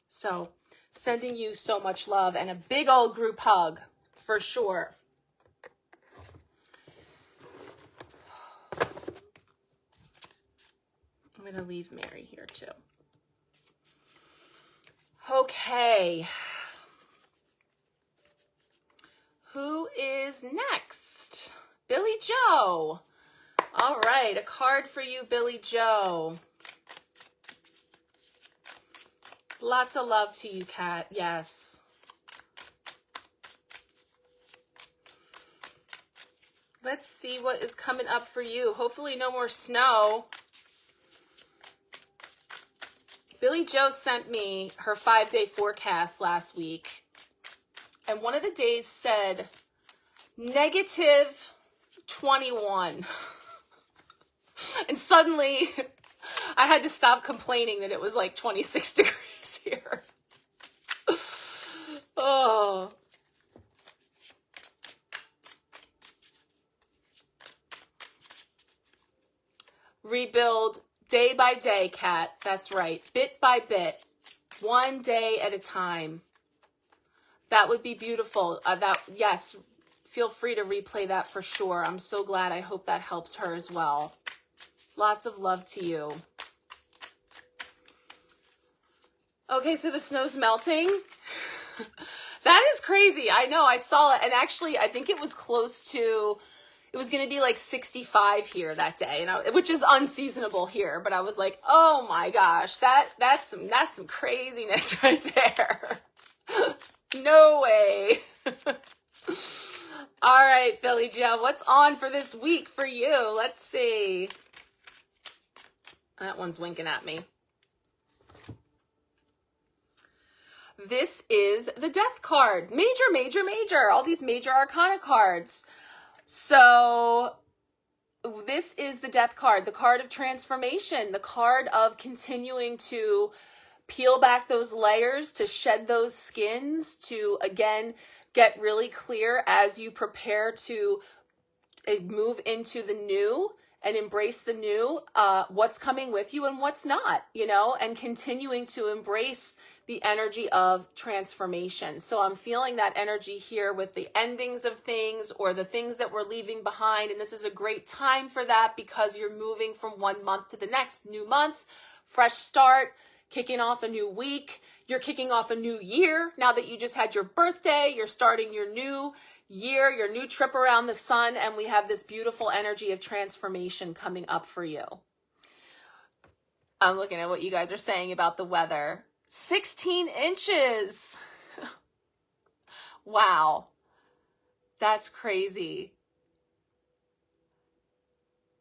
So sending you so much love and a big old group hug for sure. I'm going to leave Mary here too. Okay. Who is next? Billy Joe. All right, a card for you, Billy Joe. Lots of love to you, Kat. Yes. Let's see what is coming up for you. Hopefully no more snow. Billy Joe sent me her 5-day forecast last week. And one of the days said -21. And suddenly I had to stop complaining that it was like 26 degrees here. Oh. Rebuild day by day, Kat. That's right. Bit by bit. One day at a time. That would be beautiful. Yes, feel free to replay that for sure. I'm so glad. I hope that helps her as well. Lots of love to you. Okay, so the snow's melting. That is crazy. I know, I saw it. And actually, I think it was close to, it was going to be like 65 here that day, which is unseasonable here. But I was like, oh my gosh, that's some craziness right there. No way. All right, Billy Joe, what's on for this week for you? Let's see. That one's winking at me. This is the Death card. Major, major, major. All these major arcana cards. So this is the Death card, the card of transformation, the card of continuing to peel back those layers, to shed those skins, to, again, get really clear as you prepare to move into the new and embrace the new, what's coming with you and what's not, and continuing to embrace the energy of transformation. So I'm feeling that energy here with the endings of things or the things that we're leaving behind. And this is a great time for that because you're moving from one month to the next. New month, fresh start, kicking off a new week. You're kicking off a new year. Now that you just had your birthday, you're starting your new year, your new trip around the sun, and we have this beautiful energy of transformation coming up for you. I'm looking at what you guys are saying about the weather. 16 inches. Wow. That's crazy.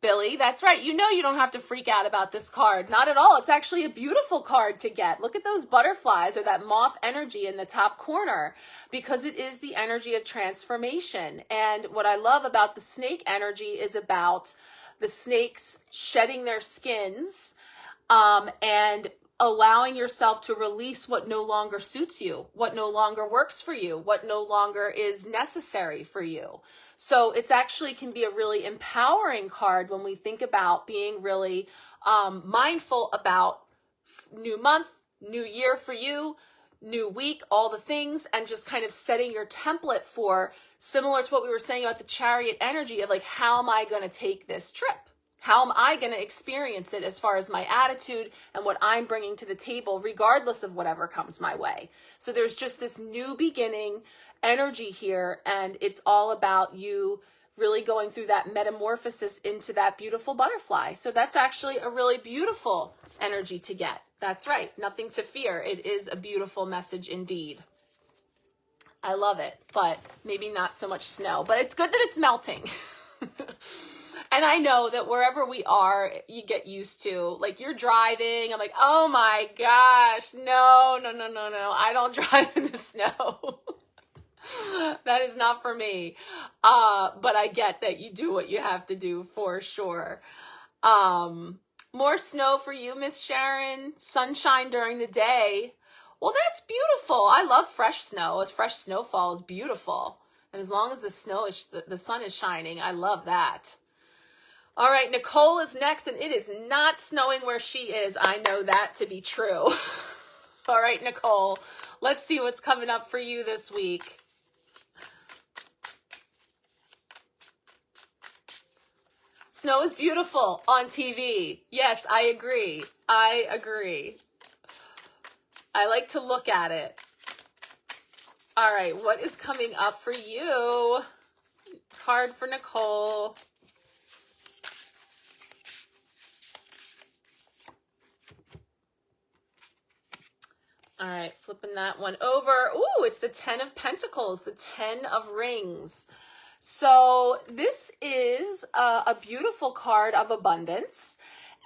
Billy, that's right. You don't have to freak out about this card. Not at all. It's actually a beautiful card to get. Look at those butterflies or that moth energy in the top corner because it is the energy of transformation. And what I love about the snake energy is about the snakes shedding their skins and allowing yourself to release what no longer suits you, what no longer works for you, what no longer is necessary for you. So it's actually can be a really empowering card when we think about being really mindful about new month, new year for you, new week, all the things, and just kind of setting your template for, similar to what we were saying about the Chariot energy of like, how am I going to take this trip? How am I going to experience it as far as my attitude and what I'm bringing to the table, regardless of whatever comes my way? So there's just this new beginning energy here, and it's all about you really going through that metamorphosis into that beautiful butterfly. So that's actually a really beautiful energy to get. That's right. Nothing to fear. It is a beautiful message indeed. I love it, but maybe not so much snow, but it's good that it's melting. And I know that wherever we are, you get used to, like you're driving. I'm like, oh my gosh, no. I don't drive in the snow. That is not for me. But I get that you do what you have to do for sure. More snow for you, Miss Sharon. Sunshine during the day. Well, that's beautiful. I love fresh snow. As fresh snowfall is beautiful. And as long as the sun is shining, I love that. All right, Nicole is next, and it is not snowing where she is. I know that to be true. All right, Nicole, let's see what's coming up for you this week. Snow is beautiful on TV. Yes, I agree. I like to look at it. All right, what is coming up for you? Card for Nicole. All right, flipping that one over. Ooh, it's the 10 of Pentacles, the 10 of Rings. So this is a beautiful card of abundance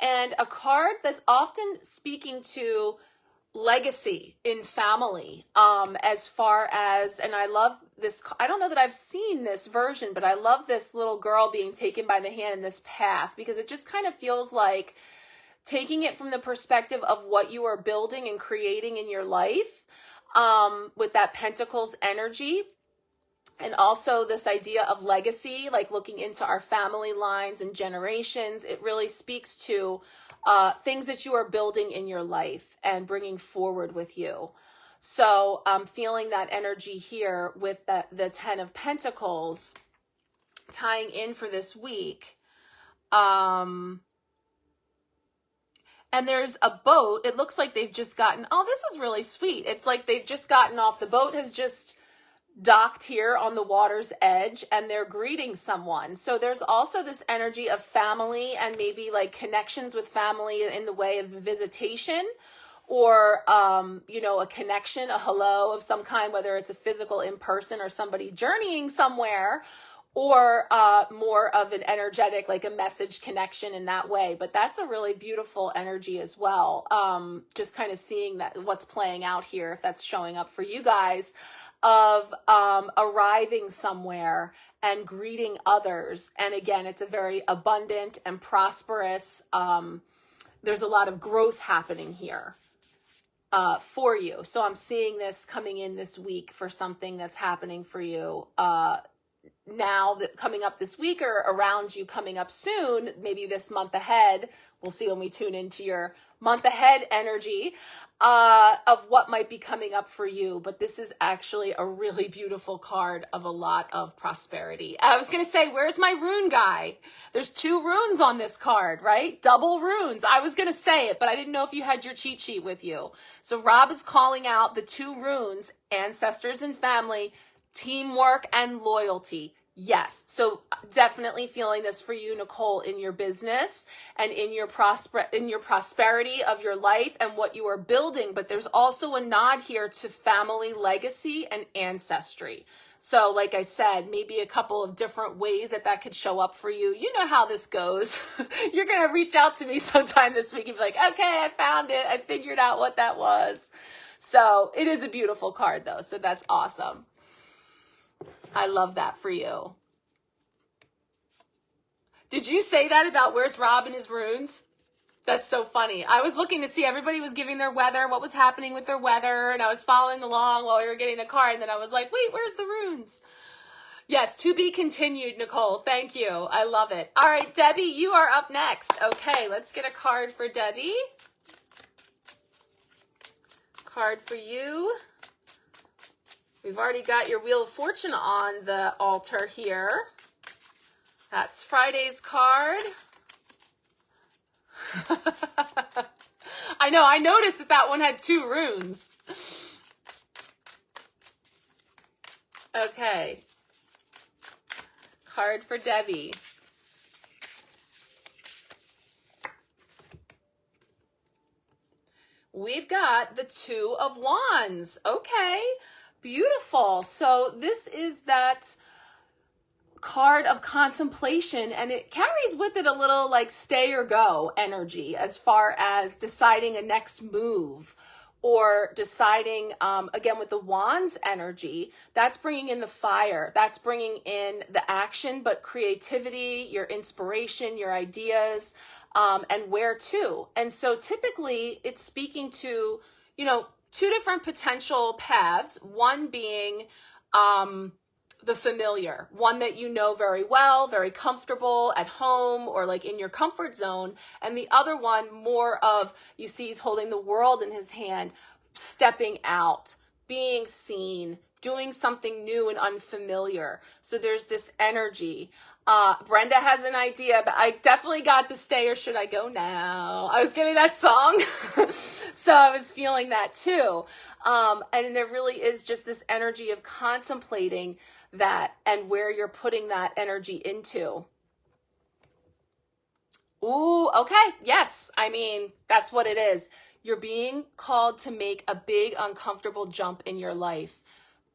and a card that's often speaking to legacy in family, as far as, and I love this, I don't know that I've seen this version, but I love this little girl being taken by the hand in this path because it just kind of feels like taking it from the perspective of what you are building and creating in your life, with that Pentacles energy. And also this idea of legacy, like looking into our family lines and generations. It really speaks to things that you are building in your life and bringing forward with you. So I'm feeling that energy here with the 10 of Pentacles tying in for this week. And there's a boat. It looks like they've just gotten, oh, this is really sweet. It's like they've just gotten off. The boat has just docked here on the water's edge and they're greeting someone. So there's also this energy of family and maybe like connections with family in the way of visitation, or, you know, a connection, a hello of some kind, whether it's a physical in person or somebody journeying somewhere, or more of an energetic, like a message connection in that way. But that's a really beautiful energy as well. Just kind of seeing that what's playing out here, if that's showing up for you guys, of arriving somewhere and greeting others. And again, it's a very abundant and prosperous, there's a lot of growth happening here for you. So I'm seeing this coming in this week for something that's happening for you now, that coming up this week, or around you coming up soon, maybe this month ahead. We'll see when we tune into your month ahead energy of what might be coming up for you. But this is actually a really beautiful card of a lot of prosperity. I was going to say, where's my rune guy? There's 2 runes on this card, right? Double runes. I was going to say it, but I didn't know if you had your cheat sheet with you. So Rob is calling out the 2 runes, ancestors and family, teamwork and loyalty. Yes. So definitely feeling this for you, Nicole, in your business and in your prosperity of your life and what you are building. But there's also a nod here to family legacy and ancestry. So like I said, maybe a couple of different ways that could show up for you. You know how this goes. You're going to reach out to me sometime this week and be like, okay, I found it. I figured out what that was. So it is a beautiful card though. So that's awesome. I love that for you. Did you say that about where's Rob and his runes? That's so funny. I was looking to see, everybody was giving their weather, what was happening with their weather, and I was following along while we were getting the card, and then I was like, wait, where's the runes? Yes, to be continued, Nicole. Thank you. I love it. All right, Debbie, you are up next. Okay, let's get a card for Debbie. Card for you. We've already got your Wheel of Fortune on the altar here. That's Friday's card. I know, I noticed that one had 2 runes. Okay. Card for Debbie. We've got the 2 of Wands. Okay. Beautiful. So this is that card of contemplation, and it carries with it a little like stay or go energy as far as deciding a next move, or deciding, again, with the Wands energy, that's bringing in the fire, that's bringing in the action, but creativity, your inspiration, your ideas, and where to. And so typically it's speaking to, you know, 2 different potential paths, one being the familiar, one that you know very well, very comfortable at home or like in your comfort zone, and the other one more of, you see he's holding the world in his hand, stepping out, being seen, doing something new and unfamiliar. So there's this energy. Brenda has an idea, but I definitely got the stay or should I go now? I was getting that song. So I was feeling that too. And there really is just this energy of contemplating that and where you're putting that energy into. Ooh, okay. Yes. I mean, that's what it is. You're being called to make a big, uncomfortable jump in your life.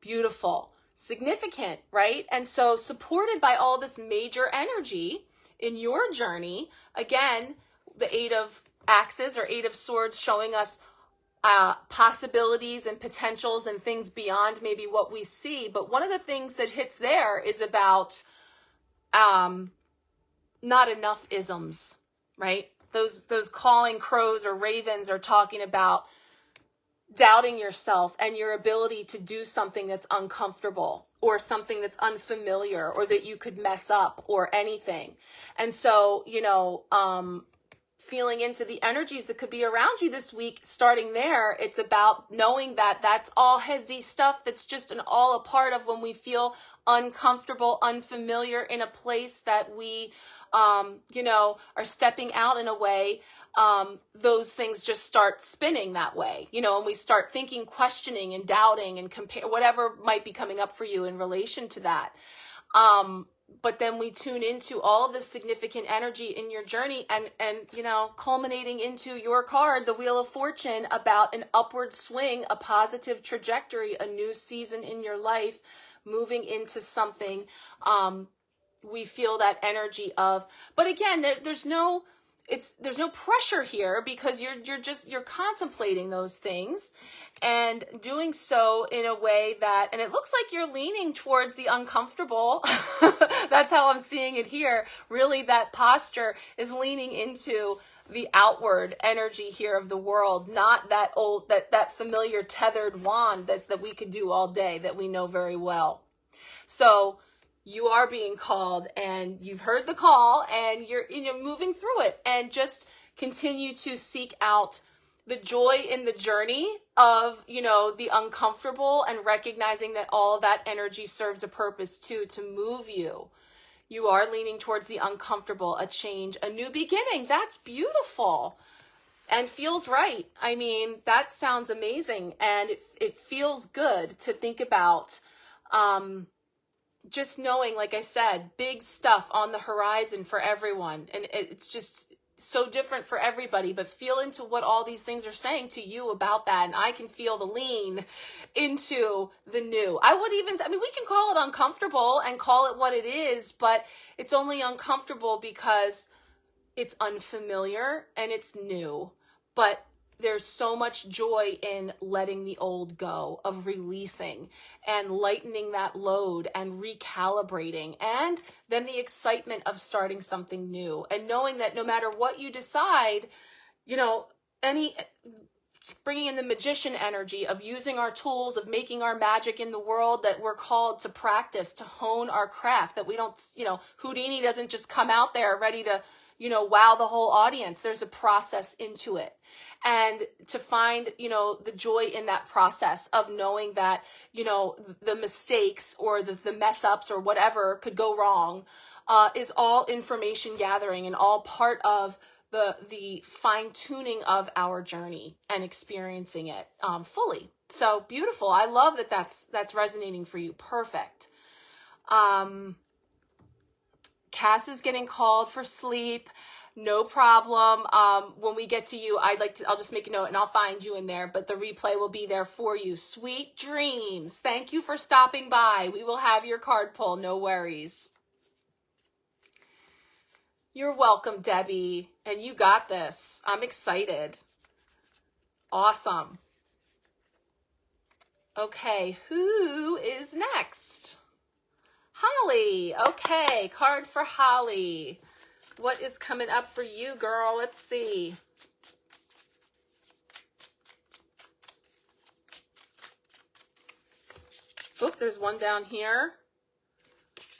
Beautiful. Significant, right? And so supported by all this major energy in your journey, again, the 8 of Axes or 8 of Swords showing us possibilities and potentials and things beyond maybe what we see. But one of the things that hits there is about not enough isms, right? those calling crows or ravens are talking about doubting yourself and your ability to do something that's uncomfortable or something that's unfamiliar or that you could mess up or anything. And so, feeling into the energies that could be around you this week, starting there, it's about knowing that that's all headsy stuff that's just all a part of when we feel uncomfortable, unfamiliar in a place that we, are stepping out in a way. Those things just start spinning that way, and we start thinking, questioning and doubting and compare whatever might be coming up for you in relation to that. But then we tune into all of the significant energy in your journey and culminating into your card, the Wheel of Fortune, about an upward swing, a positive trajectory, a new season in your life, moving into something. We feel that energy of, but again, there's no pressure here because you're contemplating those things and doing so in a way that, and it looks like you're leaning towards the uncomfortable. That's how I'm seeing it here. Really, that posture is leaning into the outward energy here of the world, not that old, that familiar tethered wand that we could do all day, that we know very well. So you are being called and you've heard the call and you're moving through it, and just continue to seek out the joy in the journey of, the uncomfortable, and recognizing that all that energy serves a purpose too, to move you. You are leaning towards the uncomfortable, a change, a new beginning. That's beautiful and feels right. I mean, that sounds amazing. And it feels good to think about, just knowing, like I said, big stuff on the horizon for everyone. And it's just so different for everybody, but feel into what all these things are saying to you about that. And I can feel the lean into the new. We can call it uncomfortable and call it what it is, but it's only uncomfortable because it's unfamiliar and it's new. But there's so much joy in letting the old go, of releasing and lightening that load and recalibrating. And then the excitement of starting something new and knowing that no matter what you decide, bringing in the magician energy of using our tools, of making our magic in the world, that we're called to practice, to hone our craft, that we don't, Houdini doesn't just come out there ready to, wow the whole audience. There's a process into it. And to find, the joy in that process of knowing that, the mistakes or the mess ups or whatever could go wrong, is all information gathering and all part of the fine tuning of our journey and experiencing it fully. So beautiful. I love that that's resonating for you. Perfect. Cass is getting called for sleep. No problem. When we get to you, I'll just make a note and I'll find you in there, but the replay will be there for you. Sweet dreams. Thank you for stopping by. We will have your card pull. No worries. You're welcome, Debbie. And you got this. I'm excited. Awesome. Okay, who is next? Holly. Okay, card for Holly. What is coming up for you, girl? Let's see. Oh, there's one down here.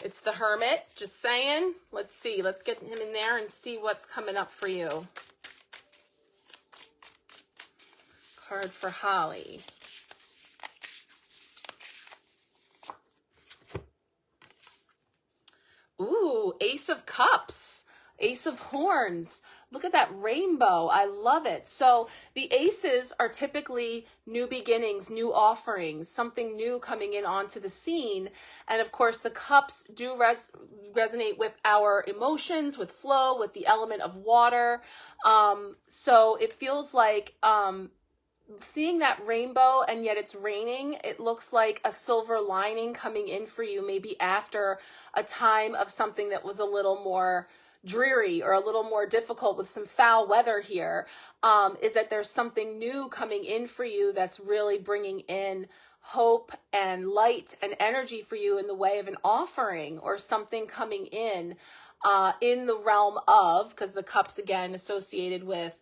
It's the Hermit, just saying. Let's see. Let's get him in there and see what's coming up for you. Card for Holly. Ooh, Ace of Cups, Ace of Horns. Look at that rainbow. I love it. So the aces are typically new beginnings, new offerings, something new coming in onto the scene. And of course, the cups do resonate with our emotions, with flow, with the element of water. So it feels like seeing that rainbow, and yet it's raining. It looks like a silver lining coming in for you, maybe after a time of something that was a little more dreary or a little more difficult with some foul weather here, is that there's something new coming in for you that's really bringing in hope and light and energy for you in the way of an offering or something coming in. in the realm of, because the cups again associated with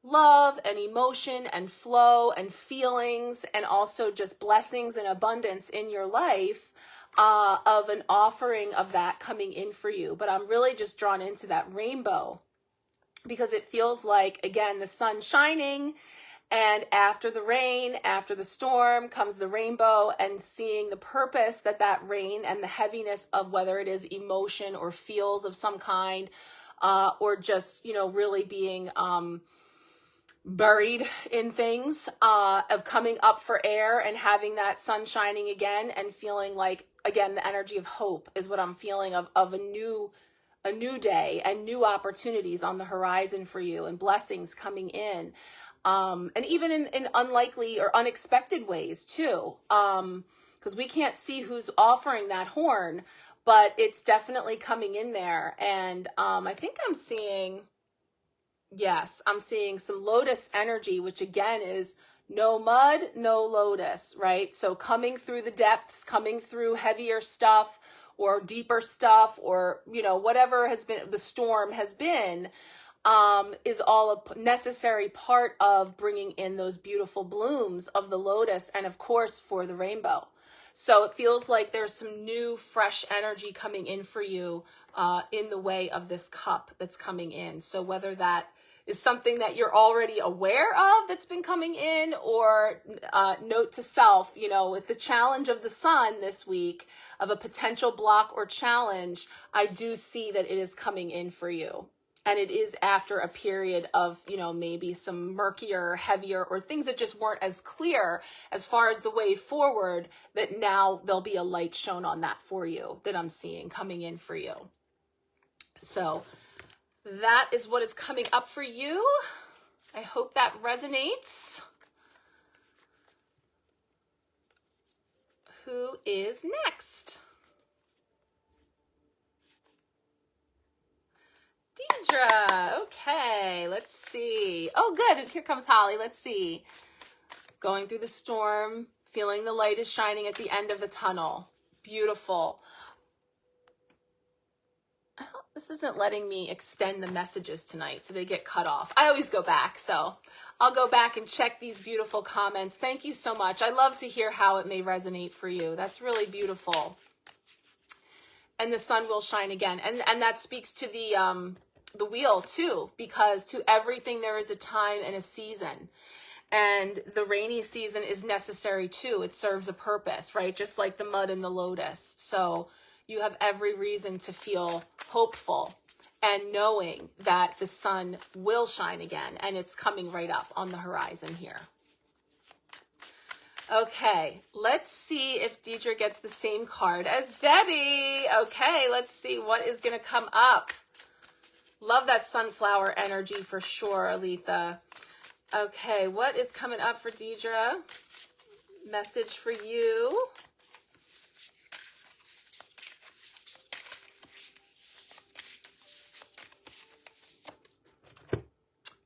love and emotion and flow and feelings and also just blessings and abundance in your life, of an offering of that coming in for you. But I'm really just drawn into that rainbow because it feels like, again, the sun shining, and after the rain, after the storm comes the rainbow, and seeing the purpose that that rain and the heaviness of whether it is emotion or feels of some kind, or just, you know, really being buried in things, of coming up for air and having that sun shining again and feeling like, again, the energy of hope is what I'm feeling of a new day and new opportunities on the horizon for you and blessings coming in. And even in unlikely or unexpected ways too. Because we can't see who's offering that horn, but it's definitely coming in there. And I think I'm seeing, yes, I'm seeing some lotus energy, which again is no mud, no lotus, right? So coming through the depths, coming through heavier stuff or deeper stuff, or, you know, whatever has been, the storm has been, is all a necessary part of bringing in those beautiful blooms of the lotus and of course for the rainbow. So it feels like there's some new fresh energy coming in for you, in the way of this cup that's coming in. So whether that is something that you're already aware of that's been coming in, or note to self, you know, with the challenge of the sun this week of a potential block or challenge, I do see that it is coming in for you. And it is after a period of, you know, maybe some murkier, heavier, or things that just weren't as clear as far as the way forward, that now there'll be a light shown on that for you that I'm seeing coming in for you. So that is what is coming up for you. I hope that resonates. Who is next? Deidre. Okay, let's see. Oh, good. Here comes Holly. Let's see. Going through the storm, feeling the light is shining at the end of the tunnel. Beautiful. This isn't letting me extend the messages tonight, so they get cut off. I always go back, so I'll go back and check these beautiful comments. Thank you so much. I love to hear how it may resonate for you. That's really beautiful. And the sun will shine again. And that speaks to the wheel too, because to everything there is a time and a season. And the rainy season is necessary too. It serves a purpose, right? Just like the mud and the lotus. So you have every reason to feel hopeful and knowing that the sun will shine again, and it's coming right up on the horizon here. Okay, let's see if Deidre gets the same card as Debbie. Okay, let's see what is going to come up. Love that sunflower energy for sure, Aletha. Okay, what is coming up for Deidre? Message for you.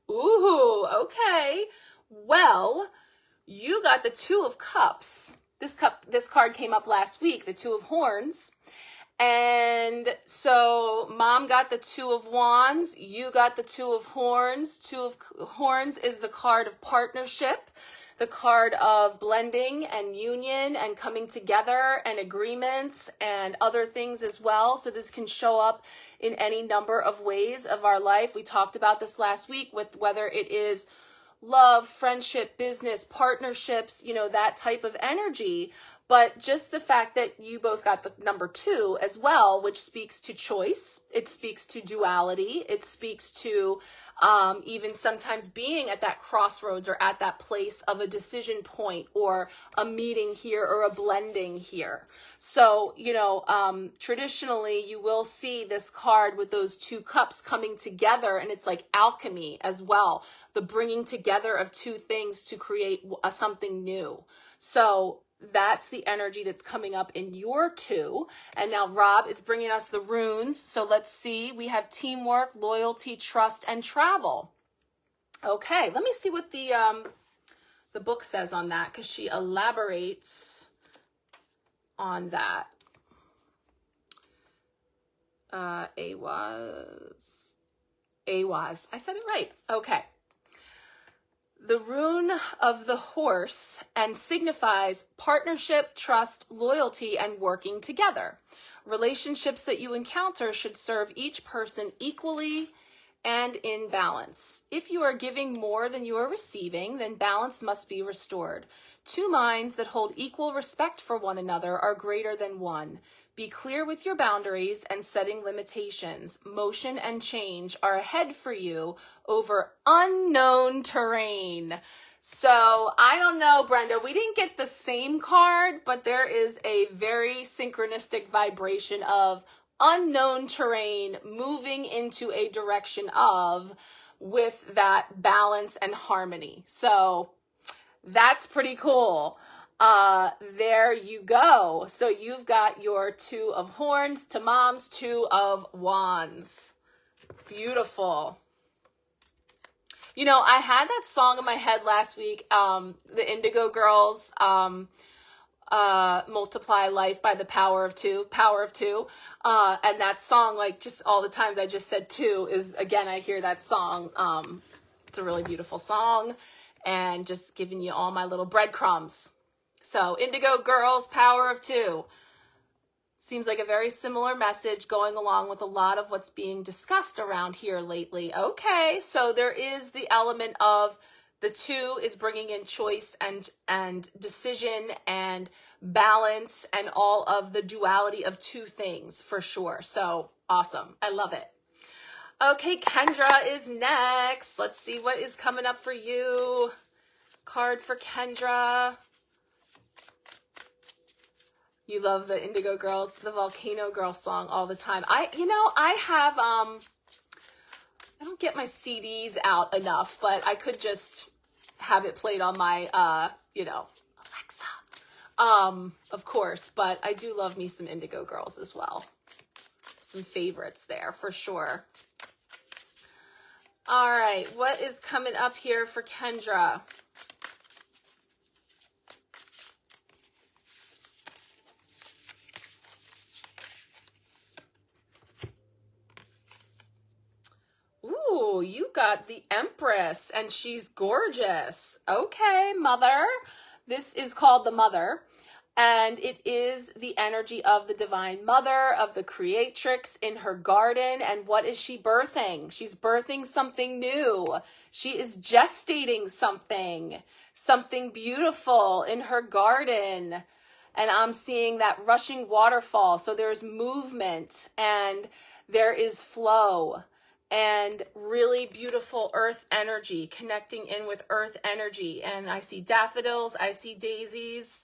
Ooh, okay. Well, you got the Two of Cups. This card came up last week, the Two of Horns. And so Mom got the Two of Wands, you got the Two of Horns. Two of Horns is the card of partnership, the card of blending and union and coming together and agreements and other things as well. So this can show up in any number of ways of our life. We talked about this last week with whether it is love, friendship, business, partnerships, you know, that type of energy. But just the fact that you both got the number 2 as well, which speaks to choice, it speaks to duality, it speaks to even sometimes being at that crossroads or at that place of a decision point or a meeting here or a blending here. So, you know, traditionally you will see this card with those 2 cups coming together, and it's like alchemy as well, the bringing together of 2 things to create something new. So that's the energy that's coming up in your 2. And now Rob is bringing us the runes. So let's see. We have teamwork, loyalty, trust, and travel. Okay, let me see what the book says on that, because she elaborates on that. 𝗘𝗧𝗅𝗧. I said it right. Okay. The rune of the horse and signifies partnership, trust, loyalty, and working together. Relationships that you encounter should serve each person equally and in balance. If you are giving more than you are receiving, then balance must be restored. Two minds that hold equal respect for one another are greater than one. Be clear with your boundaries and setting limitations. Motion and change are ahead for you over unknown terrain. So I don't know, Brenda, we didn't get the same card, but there is a very synchronistic vibration of unknown terrain moving into a direction of with that balance and harmony. So that's pretty cool. There you go. So you've got your 2 of horns to mom's 2 of wands. Beautiful. You know, I had that song in my head last week, the Indigo Girls, Multiply Life by the Power of Two. And that song, like just all the times I just said 2 is, again, I hear that song. It's a really beautiful song and just giving you all my little breadcrumbs. So Indigo Girls, Power of 2. Seems like a very similar message going along with a lot of what's being discussed around here lately. Okay, so there is the element of the 2 is bringing in choice and decision and balance and all of the duality of 2 things for sure. So awesome. I love it. Okay, Kendra is next. Let's see what is coming up for you. Card for Kendra. You love the Indigo Girls, the Volcano Girl song all the time. I don't get my CDs out enough, but I could just have it played on my, Alexa, of course. But I do love me some Indigo Girls as well. Some favorites there for sure. All right, what is coming up here for Kendra? Ooh, you got the Empress, and she's gorgeous. Okay, Mother. This is called the Mother, and it is the energy of the Divine Mother, of the Creatrix in her garden. And what is she birthing? She's birthing something new. She is gestating something beautiful in her garden. And I'm seeing that rushing waterfall. So there's movement and there is flow. And really beautiful earth energy, connecting in with earth energy. And I see daffodils, I see daisies.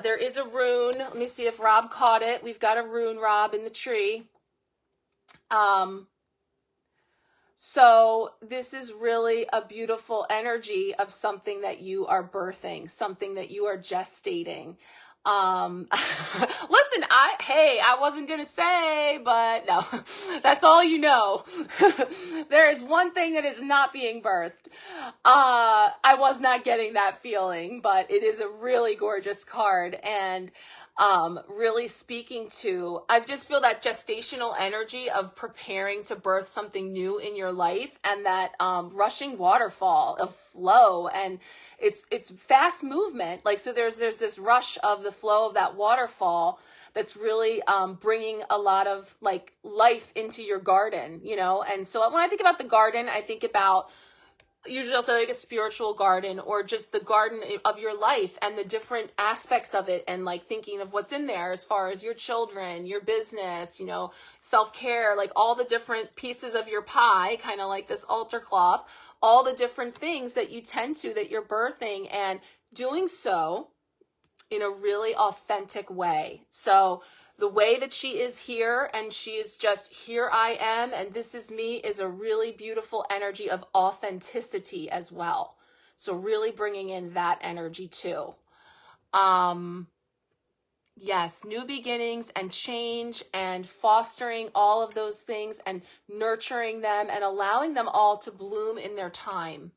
There is a rune. Let me see if Rob caught it. We've got a rune, Rob, in the tree. So this is really a beautiful energy of something that you are birthing, something that you are gestating. Listen, I wasn't going to say, but no, that's all you know. There is one thing that is not being birthed. I was not getting that feeling, but it is a really gorgeous card and, really speaking to, I just feel that gestational energy of preparing to birth something new in your life and that, rushing waterfall of flow, and it's fast movement. Like, so there's this rush of the flow of that waterfall that's really, bringing a lot of like life into your garden, you know? And so when I think about the garden, I think about, usually I'll say like a spiritual garden or just the garden of your life and the different aspects of it, and like thinking of what's in there as far as your children, your business, you know, self-care, like all the different pieces of your pie, kind of like this altar cloth, all the different things that you tend to, that you're birthing, and doing so in a really authentic way. So the way that she is here, and she is just, here I am, and this is me, is a really beautiful energy of authenticity as well. So really bringing in that energy too. Yes, new beginnings and change and fostering all of those things and nurturing them and allowing them all to bloom in their time.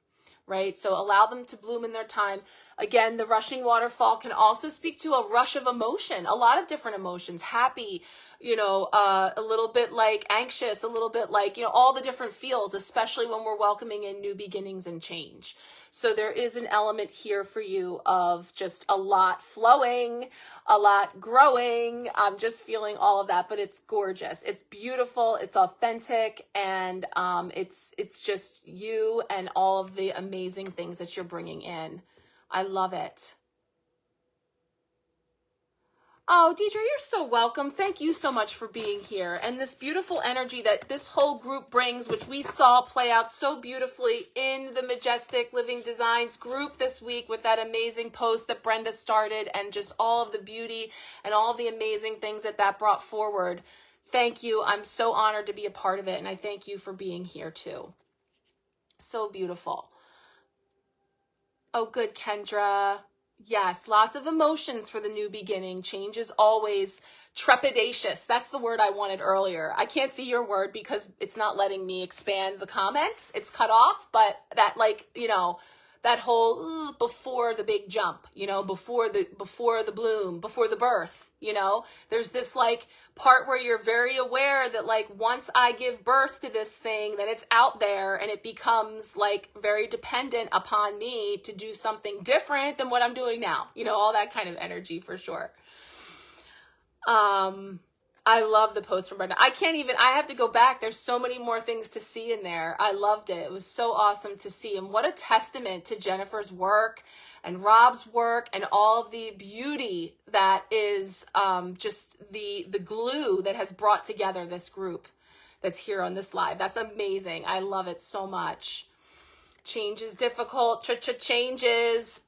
Right? So allow them to bloom in their time. Again, the rushing waterfall can also speak to a rush of emotion, a lot of different emotions, happy, a little bit like anxious, a little bit like, all the different feels, especially when we're welcoming in new beginnings and change. So there is an element here for you of just a lot flowing, a lot growing. I'm just feeling all of that, but it's gorgeous. It's beautiful. It's authentic. And it's just you and all of the amazing things that you're bringing in. I love it. Oh, Deidre, you're so welcome. Thank you so much for being here. And this beautiful energy that this whole group brings, which we saw play out so beautifully in the Majestic Living Designs group this week with that amazing post that Brenda started and just all of the beauty and all of the amazing things that brought forward. Thank you. I'm so honored to be a part of it. And I thank you for being here too. So beautiful. Oh, good, Kendra. Yes, lots of emotions for the new beginning. Change is always trepidatious. That's the word I wanted earlier. I can't see your word because it's not letting me expand the comments. It's cut off, but that that whole before the big jump, before the bloom, before the birth, there's this part where you're very aware that once I give birth to this thing, then it's out there and it becomes very dependent upon me to do something different than what I'm doing now, all that kind of energy for sure. I love the post from Brenda. I have to go back. There's so many more things to see in there. I loved it. It was so awesome to see. And what a testament to Jennifer's work and Rob's work and all of the beauty that is just the glue that has brought together this group that's here on this live. That's amazing. I love it so much. Change is difficult. Changes.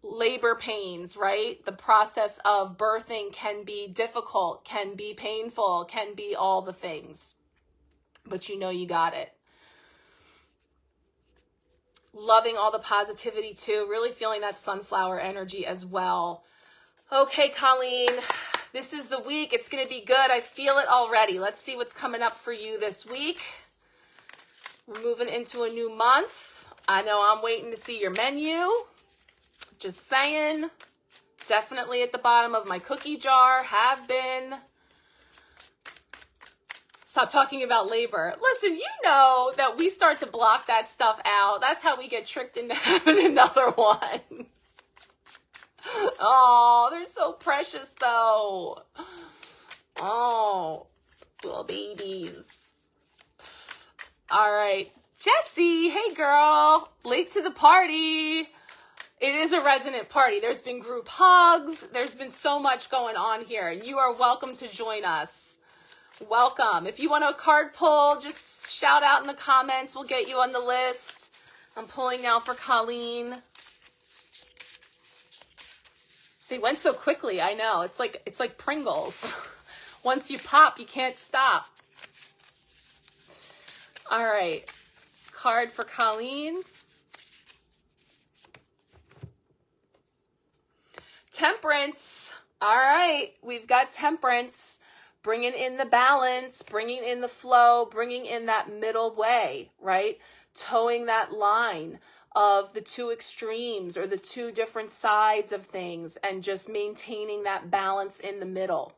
Labor pains, right? The process of birthing can be difficult, can be painful, can be all the things, but you got it. Loving all the positivity too, really feeling that sunflower energy as well. Okay, Colleen, this is the week. It's going to be good. I feel it already. Let's see what's coming up for you this week. We're moving into a new month. I know I'm waiting to see your menu. Just saying, definitely at the bottom of my cookie jar, have been. Stop talking about labor. Listen, that we start to block that stuff out. That's how we get tricked into having another one. Oh, they're so precious though. Oh, little babies. All right, Jessie, hey girl, late to the party. It is a resonant party. There's been group hugs. There's been so much going on here. And you are welcome to join us. Welcome. If you want a card pull, just shout out in the comments. We'll get you on the list. I'm pulling now for Colleen. They went so quickly. I know. It's like Pringles. Once you pop, you can't stop. All right. Card for Colleen. Temperance. All right, we've got temperance, bringing in the balance, bringing in the flow, bringing in that middle way, right? Towing that line of the two extremes or the two different sides of things and just maintaining that balance in the middle.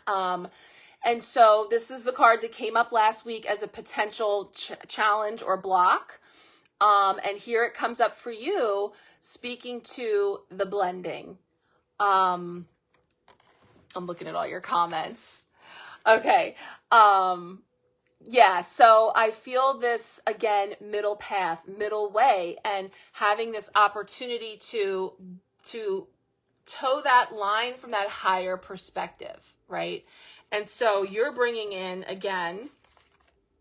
And so this is the card that came up last week as a potential challenge or block. And here it comes up for you, speaking to the blending. I'm looking at all your comments. Okay. Yeah, so I feel this, again, middle path, middle way, and having this opportunity to toe that line from that higher perspective, right? And so you're bringing in, again,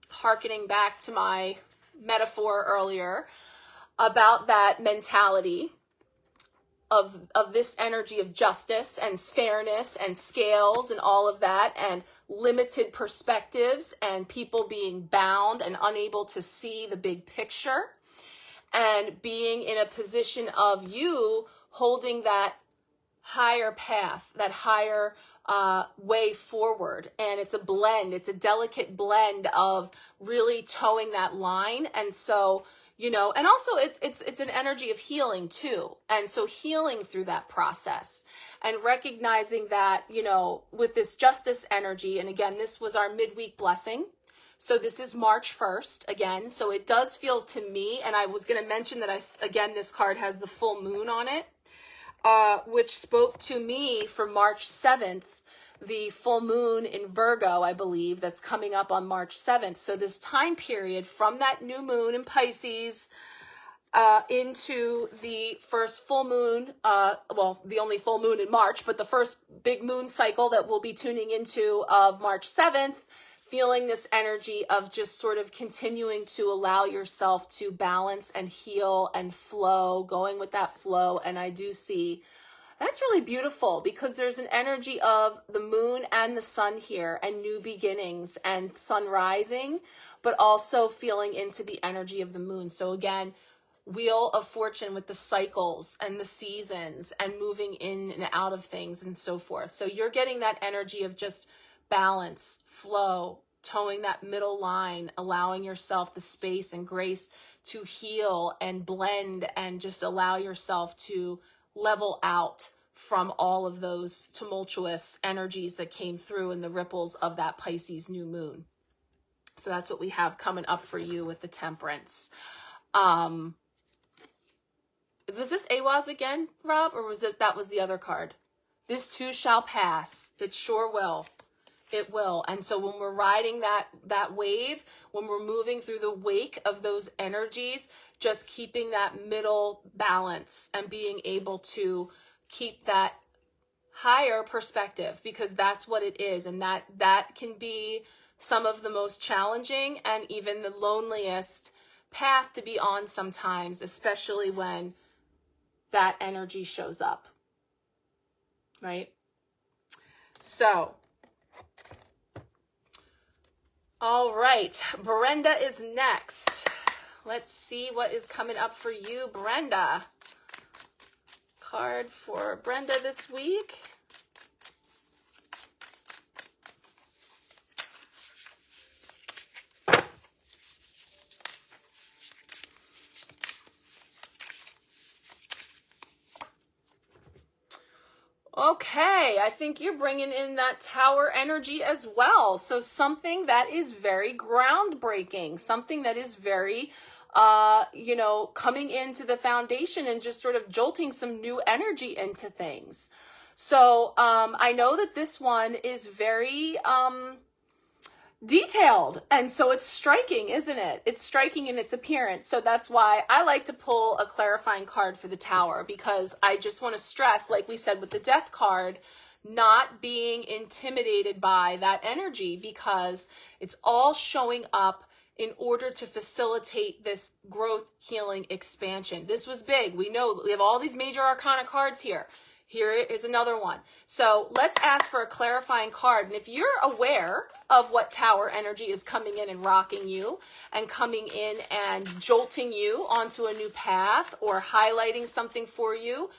hearkening back to my metaphor earlier about that mentality of this energy of justice and fairness and scales and all of that, and limited perspectives and people being bound and unable to see the big picture, and being in a position of you holding that higher path, that higher way forward. And it's a blend, it's a delicate blend of really towing that line. And so you know, and also it's an energy of healing too. And so healing through that process and recognizing that, you know, with this justice energy, and again, this was our midweek blessing. So this is March 1st again. So it does feel to me, and I was going to mention that again, this card has the full moon on it, which spoke to me for March 7th, the full moon in Virgo, I believe, that's coming up on March 7th. So this time period from that new moon in Pisces into the first full moon, well, the only full moon in March, but the first big moon cycle that we'll be tuning into of March 7th, feeling this energy of just sort of continuing to allow yourself to balance and heal and flow, going with that flow. And I do see that's really beautiful because there's an energy of the moon and the sun here and new beginnings and sun rising, but also feeling into the energy of the moon. So again, wheel of fortune with the cycles and the seasons and moving in and out of things and so forth. So you're getting that energy of just balance, flow, towing that middle line, allowing yourself the space and grace to heal and blend and just allow yourself to level out from all of those tumultuous energies that came through in the ripples of that Pisces new moon. So that's what we have coming up for you with the Temperance. Was this 𝗘𝗧𝗖𝗪𝗘𝗥𝗠𝗘𝗡 again, Rob, or was that was the other card? This too shall pass. It sure will. It will. And so when we're riding that wave, when we're moving through the wake of those energies, just keeping that middle balance and being able to keep that higher perspective, because that's what it is. And that can be some of the most challenging and even the loneliest path to be on sometimes, especially when that energy shows up, right? So, all right, Brenda is next. Let's see what is coming up for you, Brenda. Card for Brenda this week. Okay, I think you're bringing in that tower energy as well. So something that is very groundbreaking, something that is very, you know, coming into the foundation and just sort of jolting some new energy into things. So I know that this one is very detailed, and so it's striking, isn't it? It's striking in its appearance. So that's why I like to pull a clarifying card for the Tower, because I just want to stress, like we said with the Death card, not being intimidated by that energy, because it's all showing up in order to facilitate this growth, healing, expansion. This was big. We know we have all these major arcana cards here. Here is another one. So let's ask for a clarifying card. And if you're aware of what Tower energy is coming in and rocking you and coming in and jolting you onto a new path or highlighting something for you,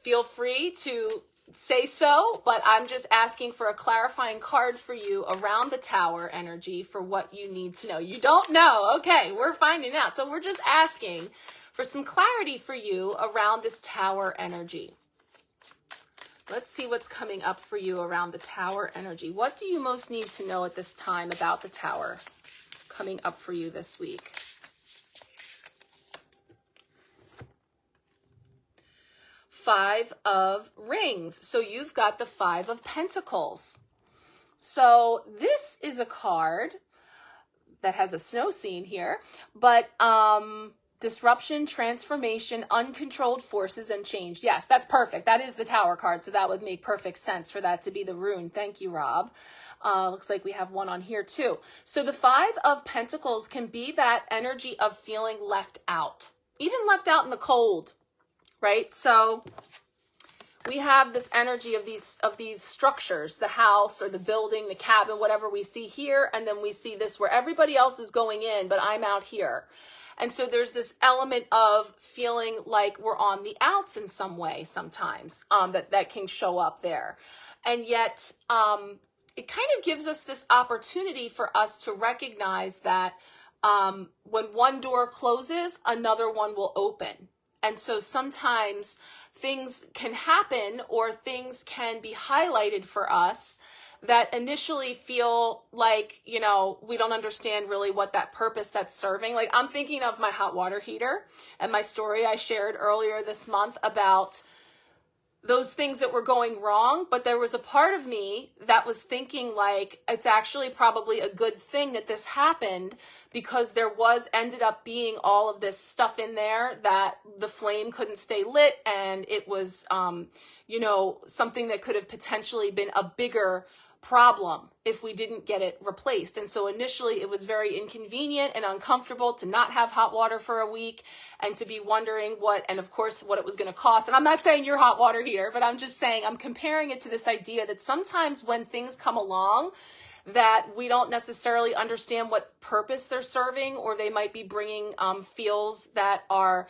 feel free to say so. But I'm just asking for a clarifying card for you around the Tower energy for what you need to know. You don't know. Okay, we're finding out. So we're just asking for some clarity for you around this Tower energy. Let's see what's coming up for you around the Tower energy. What do you most need to know at this time about the Tower coming up for you this week? Five of Rings. So you've got the Five of Pentacles. So this is a card that has a snow scene here, but disruption, transformation, uncontrolled forces, and change. Yes, that's perfect. That is the Tower card, so that would make perfect sense for that to be the rune. Thank you, Rob. Looks like we have one on here too. So the Five of Pentacles can be that energy of feeling left out, even left out in the cold, right? So we have this energy of these structures, the house or the building, the cabin, whatever we see here, and then we see this where everybody else is going in, but I'm out here. And so there's this element of feeling like we're on the outs in some way sometimes, that can show up there. And yet it kind of gives us this opportunity for us to recognize that when one door closes, another one will open. And so sometimes things can happen or things can be highlighted for us that initially feel like, you know, we don't understand really what that purpose that's serving. Like, I'm thinking of my hot water heater and my story I shared earlier this month about those things that were going wrong, but there was a part of me that was thinking like, it's actually probably a good thing that this happened, because there ended up being all of this stuff in there that the flame couldn't stay lit, and it was, you know, something that could have potentially been a bigger problem if we didn't get it replaced. And so initially it was very inconvenient and uncomfortable to not have hot water for a week and to be wondering what it was going to cost. And I'm not saying your hot water heater, but I'm just saying, I'm comparing it to this idea that sometimes when things come along that we don't necessarily understand what purpose they're serving, or they might be bringing feels that are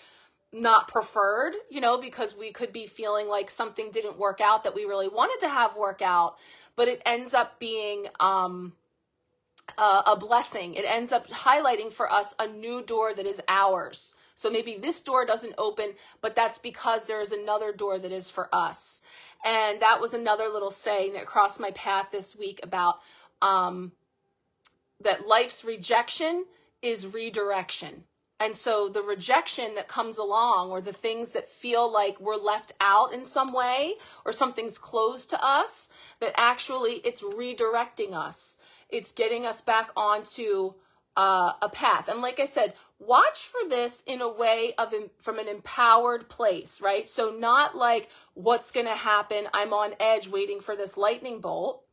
not preferred, you know, because we could be feeling like something didn't work out that we really wanted to have work out, but it ends up being a blessing. It ends up highlighting for us a new door that is ours. So maybe this door doesn't open, but that's because there is another door that is for us. And that was another little saying that crossed my path this week about that life's rejection is redirection. And so the rejection that comes along, or the things that feel like we're left out in some way, or something's closed to us, that actually it's redirecting us. It's getting us back onto a path. And like I said, watch for this in a way from an empowered place, right? So not like, what's going to happen? I'm on edge waiting for this lightning bolt,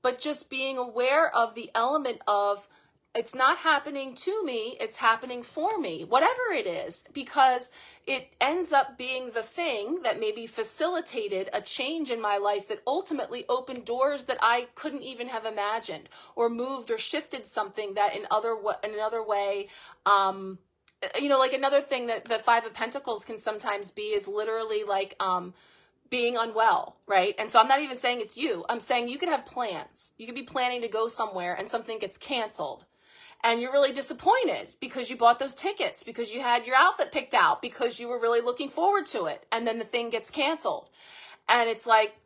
but just being aware of the element of, it's not happening to me, it's happening for me, whatever it is, because it ends up being the thing that maybe facilitated a change in my life that ultimately opened doors that I couldn't even have imagined, or moved or shifted something that in another way, you know, like another thing that the Five of Pentacles can sometimes be is literally like, being unwell, right? And so I'm not even saying it's you. I'm saying you could have plans. You could be planning to go somewhere and something gets canceled. And you're really disappointed because you bought those tickets, because you had your outfit picked out, because you were really looking forward to it. And then the thing gets canceled. And it's like,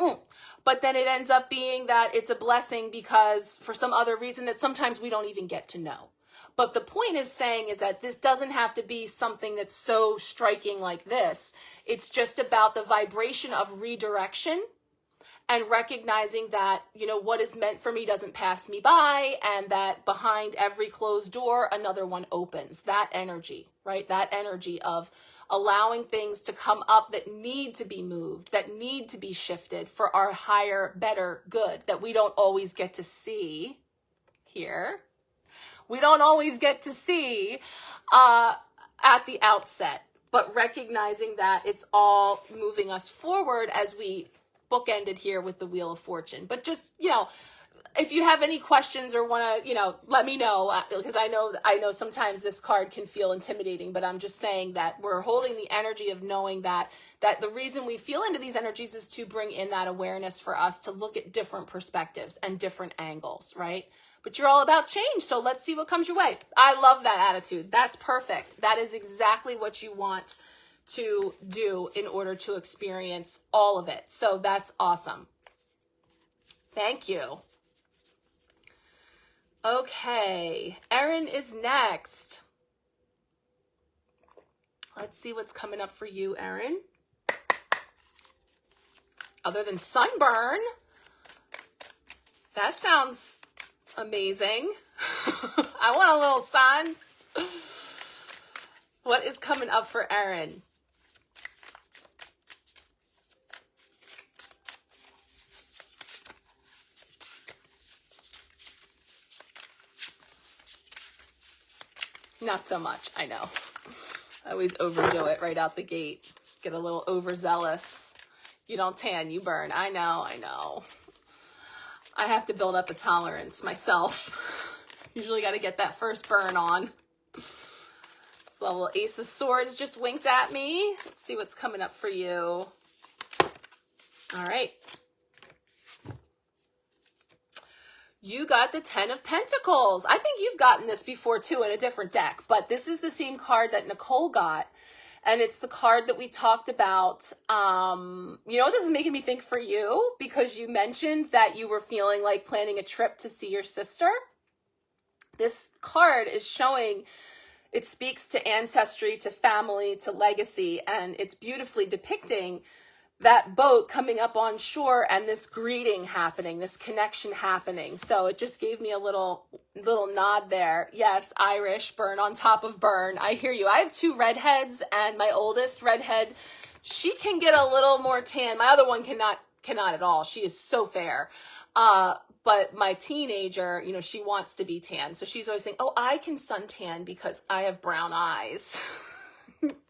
But then it ends up being that it's a blessing because for some other reason that sometimes we don't even get to know. But the point is that this doesn't have to be something that's so striking like this. It's just about the vibration of redirection and recognizing that, you know, what is meant for me doesn't pass me by, and that behind every closed door, another one opens. That energy, right? That energy of allowing things to come up that need to be moved, that need to be shifted for our higher, better good, that we don't always get to see here. We don't always get to see at the outset, but recognizing that it's all moving us forward as we bookended here with the Wheel of Fortune. But just, you know, if you have any questions or want to, you know, let me know, because I know sometimes this card can feel intimidating, but I'm just saying that we're holding the energy of knowing that the reason we feel into these energies is to bring in that awareness for us to look at different perspectives and different angles, right? But you're all about change, so let's see what comes your way. I love that attitude. That's perfect. That is exactly what you want to do in order to experience all of it. So that's awesome. Thank you. Okay, Erin is next. Let's see what's coming up for you, Erin. Other than sunburn, that sounds amazing. I want a little sun. What is coming up for Erin? Not so much, I know. I always overdo it right out the gate. Get a little overzealous. You don't tan, you burn. I know. I have to build up a tolerance myself. Usually got to get that first burn on. This little Ace of Swords just winked at me. Let's see what's coming up for you. All right. You got the 10 of Pentacles. I think you've gotten this before too in a different deck, but this is the same card that Nicole got. And it's the card that we talked about. You know what this is making me think for you? Because you mentioned that you were feeling like planning a trip to see your sister. This card is showing, it speaks to ancestry, to family, to legacy, and it's beautifully depicting that boat coming up on shore and this greeting happening, this connection happening. So it just gave me a little nod there. Yes, Irish, burn on top of burn. I hear you. I have 2 redheads, and my oldest redhead, she can get a little more tan. My other one cannot at all. She is so fair. But my teenager, you know, she wants to be tan. So she's always saying, oh, I can suntan because I have brown eyes,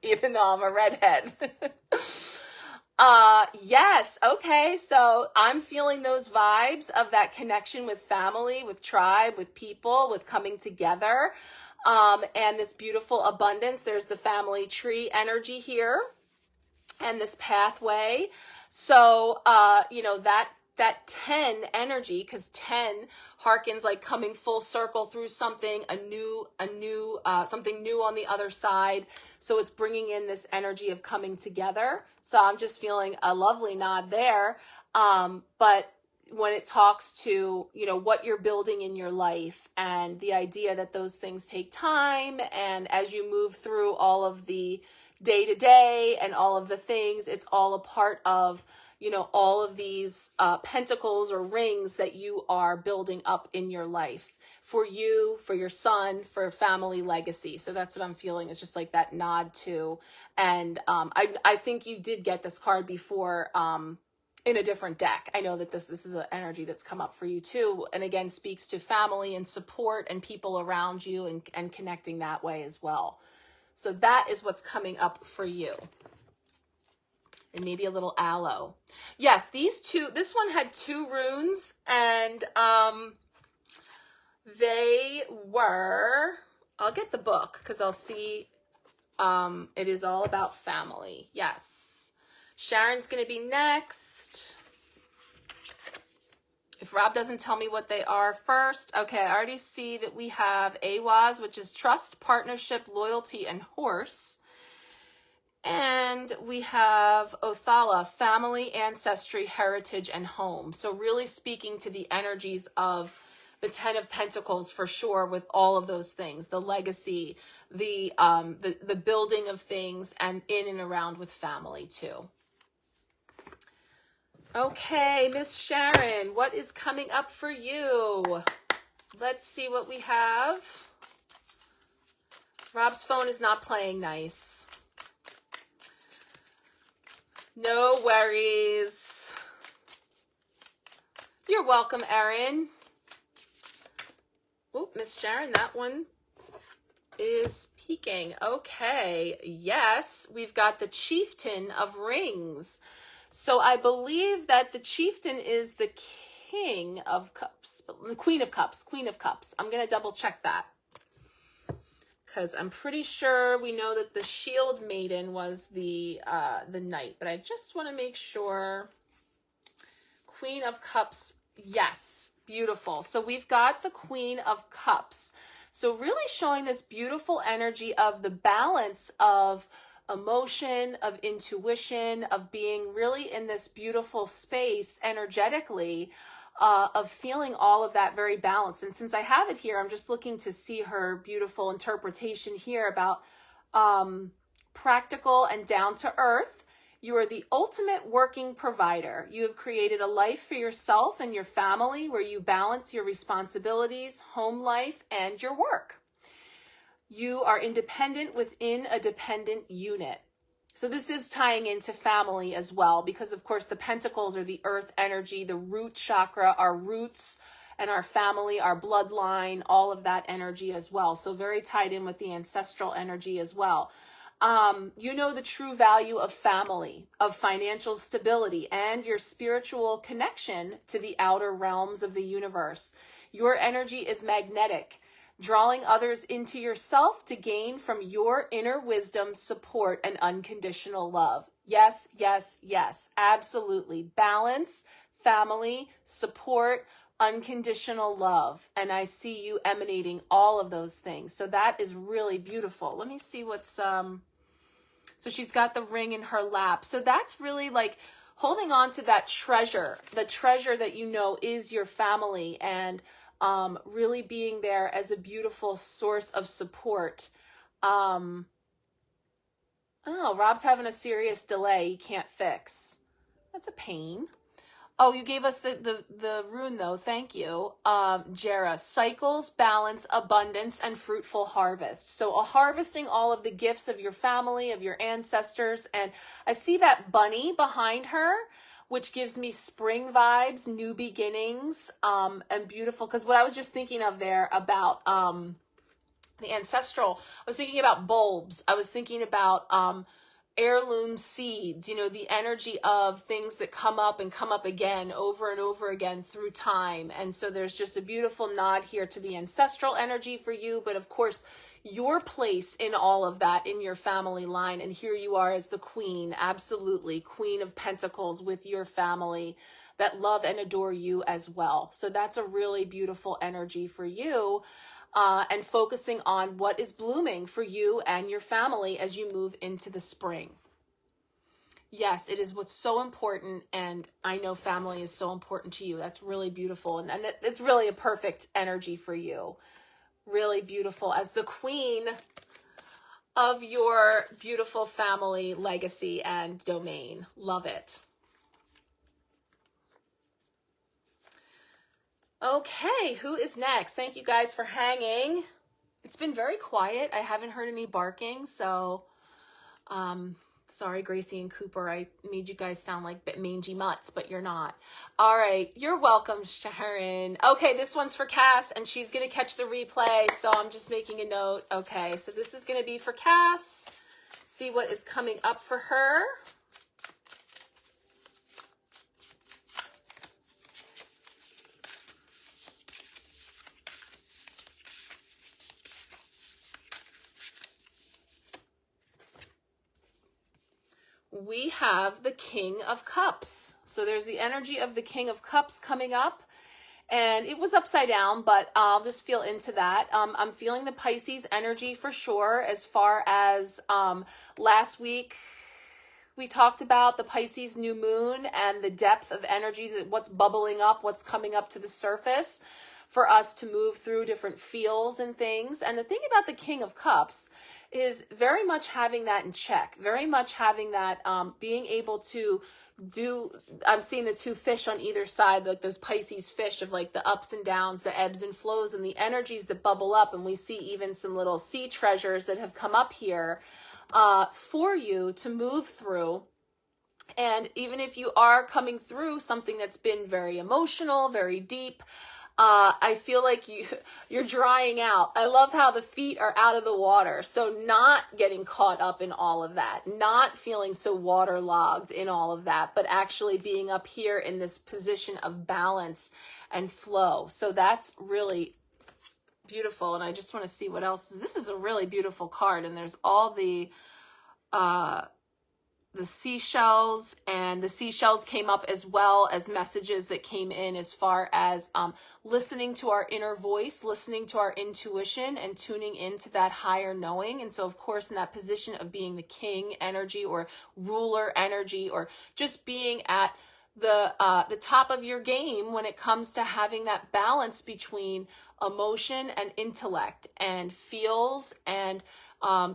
even though I'm a redhead. Yes. Okay. So I'm feeling those vibes of that connection with family, with tribe, with people, with coming together. And this beautiful abundance. There's the family tree energy here and this pathway. So, you know, that 10 energy, because 10 harkens like coming full circle through something, something new on the other side. So it's bringing in this energy of coming together. So I'm just feeling a lovely nod there. But when it talks to, you know, what you're building in your life and the idea that those things take time, and as you move through all of the day to day and all of the things, it's all a part of, you know, all of these pentacles or rings that you are building up in your life for you, for your son, for family legacy. So that's what I'm feeling, is just like that nod to. And I think you did get this card before in a different deck. I know that this is an energy that's come up for you too. And again, speaks to family and support and people around you, and connecting that way as well. So that is what's coming up for you. And maybe a little aloe. Yes, this one had 2 runes, and they were, I'll get the book because I'll see, it is all about family. Yes. Sharon's going to be next. If Rob doesn't tell me what they are first. Okay, I already see that we have 𝗘𝗧𝗖𝗪𝗘𝗡, which is trust, partnership, loyalty, and horse. And we have 𝗘𝗚𝗖𝗪𝗘𝗥𝗠𝗘𝗡, family, ancestry, heritage, and home. So really speaking to the energies of the 10 of Pentacles for sure, with all of those things, the legacy, the building of things, and in and around with family too. Okay, Miss Sharon, what is coming up for you? Let's see what we have. Rob's phone is not playing nice. No worries. You're welcome, Erin. Oh, Miss Sharon, that one is peeking. Okay, yes, we've got the Chieftain of Rings. So I believe that the Chieftain is the King of Cups, the Queen of Cups. I'm going to double check that, because I'm pretty sure we know that the Shield Maiden was the Knight, but I just want to make sure. Queen of Cups, yes, beautiful. So we've got the Queen of Cups. So really showing this beautiful energy of the balance of emotion, of intuition, of being really in this beautiful space energetically, of feeling all of that very balanced. And since I have it here, I'm just looking to see her beautiful interpretation here about practical and down to earth. You are the ultimate working provider. You have created a life for yourself and your family where you balance your responsibilities, home life, and your work. You are independent within a dependent unit. So this is tying into family as well, because of course the pentacles are the earth energy, the root chakra, our roots and our family, our bloodline, all of that energy as well. So very tied in with the ancestral energy as well. You know the true value of family, of financial stability, and your spiritual connection to the outer realms of the universe. Your energy is magnetic, drawing others into yourself to gain from your inner wisdom, support, and unconditional love. Yes, yes, yes, absolutely. Balance, family, support, unconditional love, and I see you emanating all of those things. So that is really beautiful. Let me see what's so she's got the ring in her lap. So that's really like holding on to that treasure, the treasure that you know is your family, and really being there as a beautiful source of support. Oh, Rob's having a serious delay he can't fix. That's a pain. Oh, you gave us the rune though. Thank you. Jera, cycles, balance, abundance, and fruitful harvest. So harvesting all of the gifts of your family, of your ancestors. And I see that bunny behind her, which gives me spring vibes, new beginnings, and beautiful. Because what I was just thinking of there about the ancestral, I was thinking about bulbs. I was thinking about heirloom seeds, you know, the energy of things that come up and come up again over and over again through time. And so there's just a beautiful nod here to the ancestral energy for you, but of course your place in all of that in your family line. And here you are as the queen, absolutely, Queen of Pentacles with your family that love and adore you as well. So that's a really beautiful energy for you. And focusing on what is blooming for you and your family as you move into the spring. Yes, it is what's so important, and I know family is so important to you. That's really beautiful, and it's really a perfect energy for you. Really beautiful as the queen of your beautiful family legacy and domain. Love it. Okay, who is next? Thank you guys for hanging. It's been very quiet. I haven't heard any barking, so sorry, Gracie and Cooper. I made you guys sound like mangy mutts, but you're not. All right, you're welcome, Sharon. Okay, this one's for Cass, and she's going to catch the replay, so I'm just making a note. Okay, so this is going to be for Cass. See what is coming up for her. We have the King of Cups. So there's the energy of the King of Cups coming up, and it was upside down, but I'll just feel into that. I'm feeling the Pisces energy for sure. As far as last week, we talked about the Pisces new moon and the depth of energy, what's bubbling up, what's coming up to the surface for us to move through different feels and things. And the thing about the King of Cups is very much having that in check, very much having that, being able to do, I'm seeing the two fish on either side, like those Pisces fish of like the ups and downs, the ebbs and flows, and the energies that bubble up. And we see even some little sea treasures that have come up here for you to move through. And even if you are coming through something that's been very emotional, very deep, I feel like you're drying out. I love how the feet are out of the water. So not getting caught up in all of that, not feeling so waterlogged in all of that, but actually being up here in this position of balance and flow. So that's really beautiful. And I just want to see what else. This is a really beautiful card. And there's all the seashells, and the seashells came up as well as messages that came in as far as listening to our inner voice, listening to our intuition, and tuning into that higher knowing. And so of course in that position of being the king energy or ruler energy, or just being at the top of your game when it comes to having that balance between emotion and intellect and feels and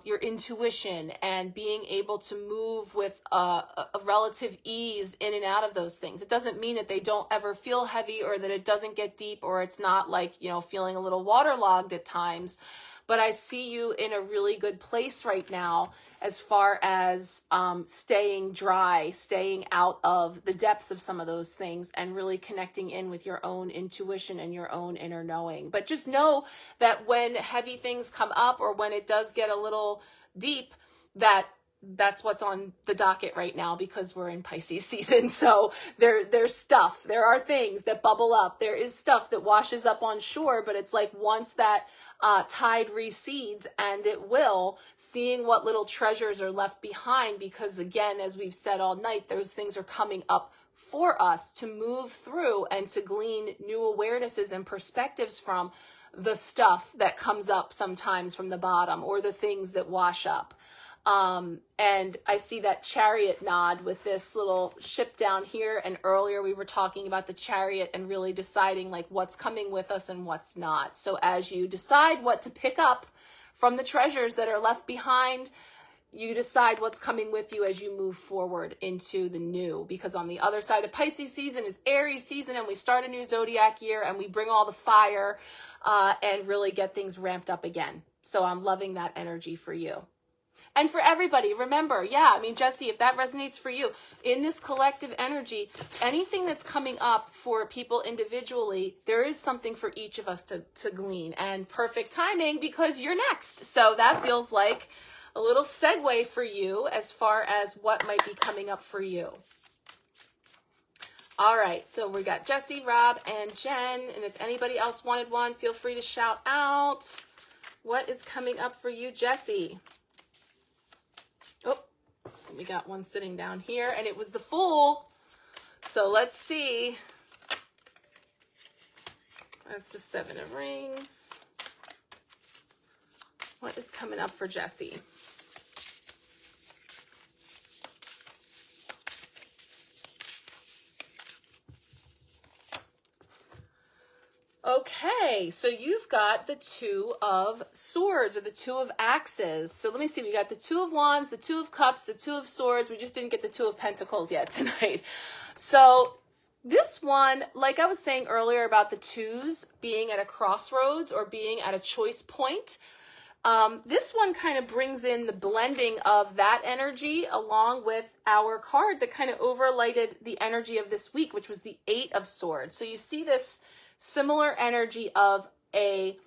your intuition, and being able to move with a relative ease in and out of those things. It doesn't mean that they don't ever feel heavy, or that it doesn't get deep, or it's not like, you know, feeling a little waterlogged at times. But I see you in a really good place right now as far as staying dry, staying out of the depths of some of those things, and really connecting in with your own intuition and your own inner knowing. But just know that when heavy things come up, or when it does get a little deep, that's what's on the docket right now, because we're in Pisces season. So there's stuff, there are things that bubble up. There is stuff that washes up on shore, but it's like once that tide recedes, and it will, seeing what little treasures are left behind, because again, as we've said all night, those things are coming up for us to move through and to glean new awarenesses and perspectives from the stuff that comes up sometimes from the bottom, or the things that wash up. And I see that chariot nod with this little ship down here. And earlier we were talking about the chariot and really deciding like what's coming with us and what's not. So as you decide what to pick up from the treasures that are left behind, you decide what's coming with you as you move forward into the new, because on the other side of Pisces season is Aries season, and we start a new zodiac year and we bring all the fire and really get things ramped up again. So I'm loving that energy for you. And for everybody, remember, Jesse, if that resonates for you, in this collective energy, anything that's coming up for people individually, there is something for each of us to glean. And perfect timing, because you're next. So that feels like a little segue for you as far as what might be coming up for you. All right, so we got Jesse, Rob, and Jen. And if anybody else wanted one, feel free to shout out. What is coming up for you, Jesse? Oh, we got one sitting down here, and it was the Fool. So let's see. That's the 7 of Rings. What is coming up for Jesse? Okay, so you've got the 2 of Swords, or the 2 of Axes. So let me see, we got the 2 of Wands, the 2 of Cups, the 2 of Swords. We just didn't get the 2 of Pentacles yet tonight. So this one, like I was saying earlier about the 2s being at a crossroads or being at a choice point, this one kind of brings in the blending of that energy along with our card that kind of overlighted the energy of this week, which was the 8 of Swords. So you see this similar energy of a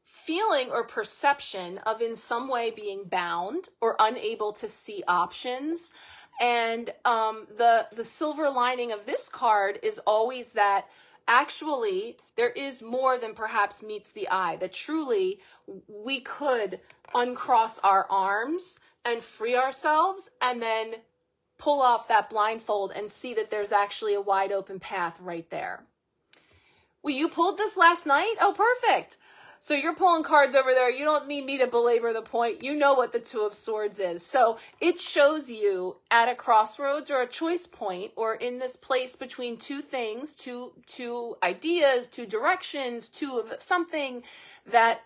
feeling or perception of in some way being bound or unable to see options. And the silver lining of this card is always that actually there is more than perhaps meets the eye, that truly we could uncross our arms and free ourselves and then pull off that blindfold and see that there's actually a wide open path right there. Well, you pulled this last night? Oh, perfect. So you're pulling cards over there. You don't need me to belabor the point. You know what the 2 of Swords is. So it shows you at a crossroads or a choice point, or in this place between 2 things, two ideas, 2 directions, 2 of something that,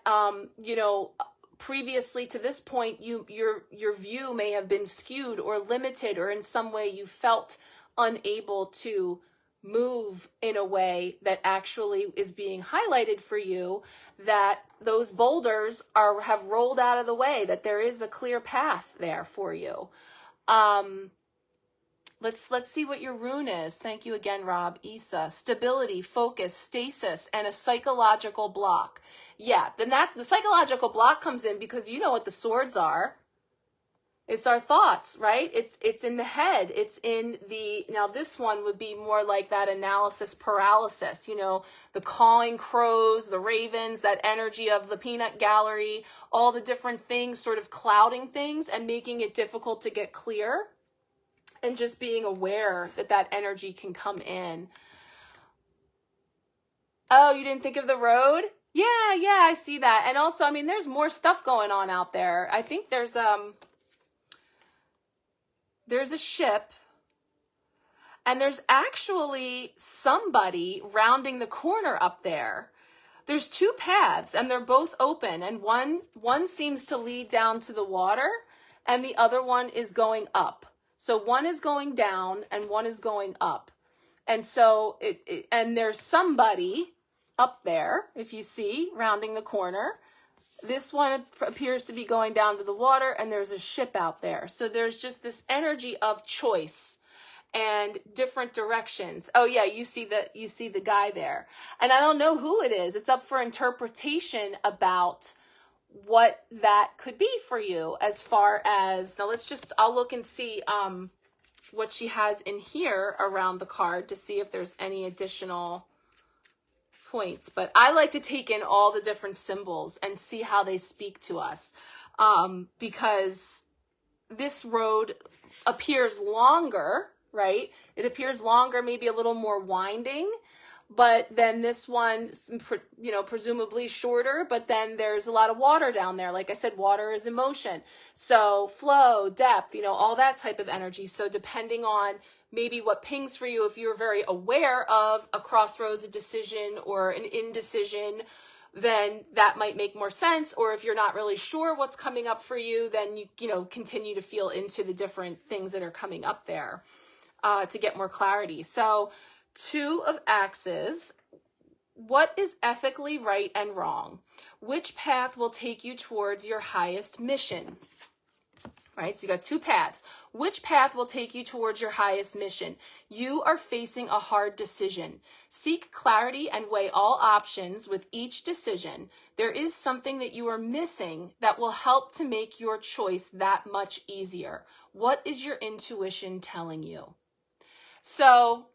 previously to this point, your view may have been skewed or limited, or in some way you felt unable to move in a way that actually is being highlighted for you, that those boulders have rolled out of the way, that there is a clear path there for you. Let's see what your rune is. Thank you again, Rob. Isa. Stability, focus, stasis, and a psychological block. Yeah, then the psychological block comes in because you know what the swords are. It's our thoughts, right? It's in the head. It's in now this one would be more like that analysis paralysis, the cawing crows, the ravens, that energy of the peanut gallery, all the different things sort of clouding things and making it difficult to get clear, and just being aware that energy can come in. Oh, you didn't think of the road? Yeah, I see that. And also, there's more stuff going on out there. I think there's a ship, and there's actually somebody rounding the corner up there. There's 2 paths, and they're both open, and one seems to lead down to the water, and the other one is going up. So one is going down, and one is going up. And so and there's somebody up there, if you see, rounding the corner. This one appears to be going down to the water, and there's a ship out there. So there's just this energy of choice and different directions. Oh yeah, you see the guy there. And I don't know who it is. It's up for interpretation about what that could be for you, as far as, now I'll look and see what she has in here around the card to see if there's any additional points. But I like to take in all the different symbols and see how they speak to us, because this road appears longer right? It appears longer, maybe a little more winding, but then this one, you know, presumably shorter, but then there's a lot of water down there. Like I said, water is emotion. So flow, depth, you know, all that type of energy. So depending on maybe what pings for you, if you're very aware of a crossroads, a decision, or an indecision, then that might make more sense. Or if you're not really sure what's coming up for you, then you know, continue to feel into the different things that are coming up there to get more clarity. So 2 of axes, what is ethically right and wrong? Which path will take you towards your highest mission? Right, so you got 2 paths. Which path will take you towards your highest mission? You are facing a hard decision. Seek clarity and weigh all options with each decision. There is something that you are missing that will help to make your choice that much easier. What is your intuition telling you? So,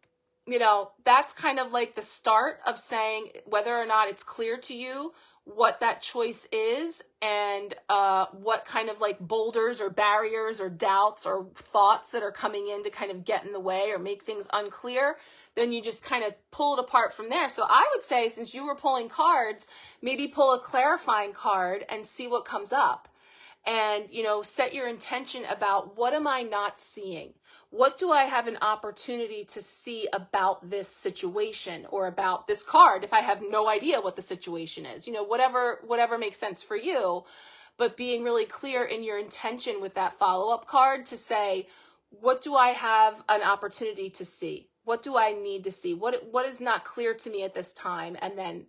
you know, that's kind of like the start of saying whether or not it's clear to you what that choice is, and what kind of like boulders or barriers or doubts or thoughts that are coming in to kind of get in the way or make things unclear. Then you just kind of pull it apart from there. So I would say, since you were pulling cards, maybe pull a clarifying card and see what comes up. And, you know, set your intention about, what am I not seeing? What do I have an opportunity to see about this situation or about this card if I have no idea what the situation is? You know, whatever makes sense for you, but being really clear in your intention with that follow-up card to say, what do I have an opportunity to see? What do I need to see? What is not clear to me at this time? And then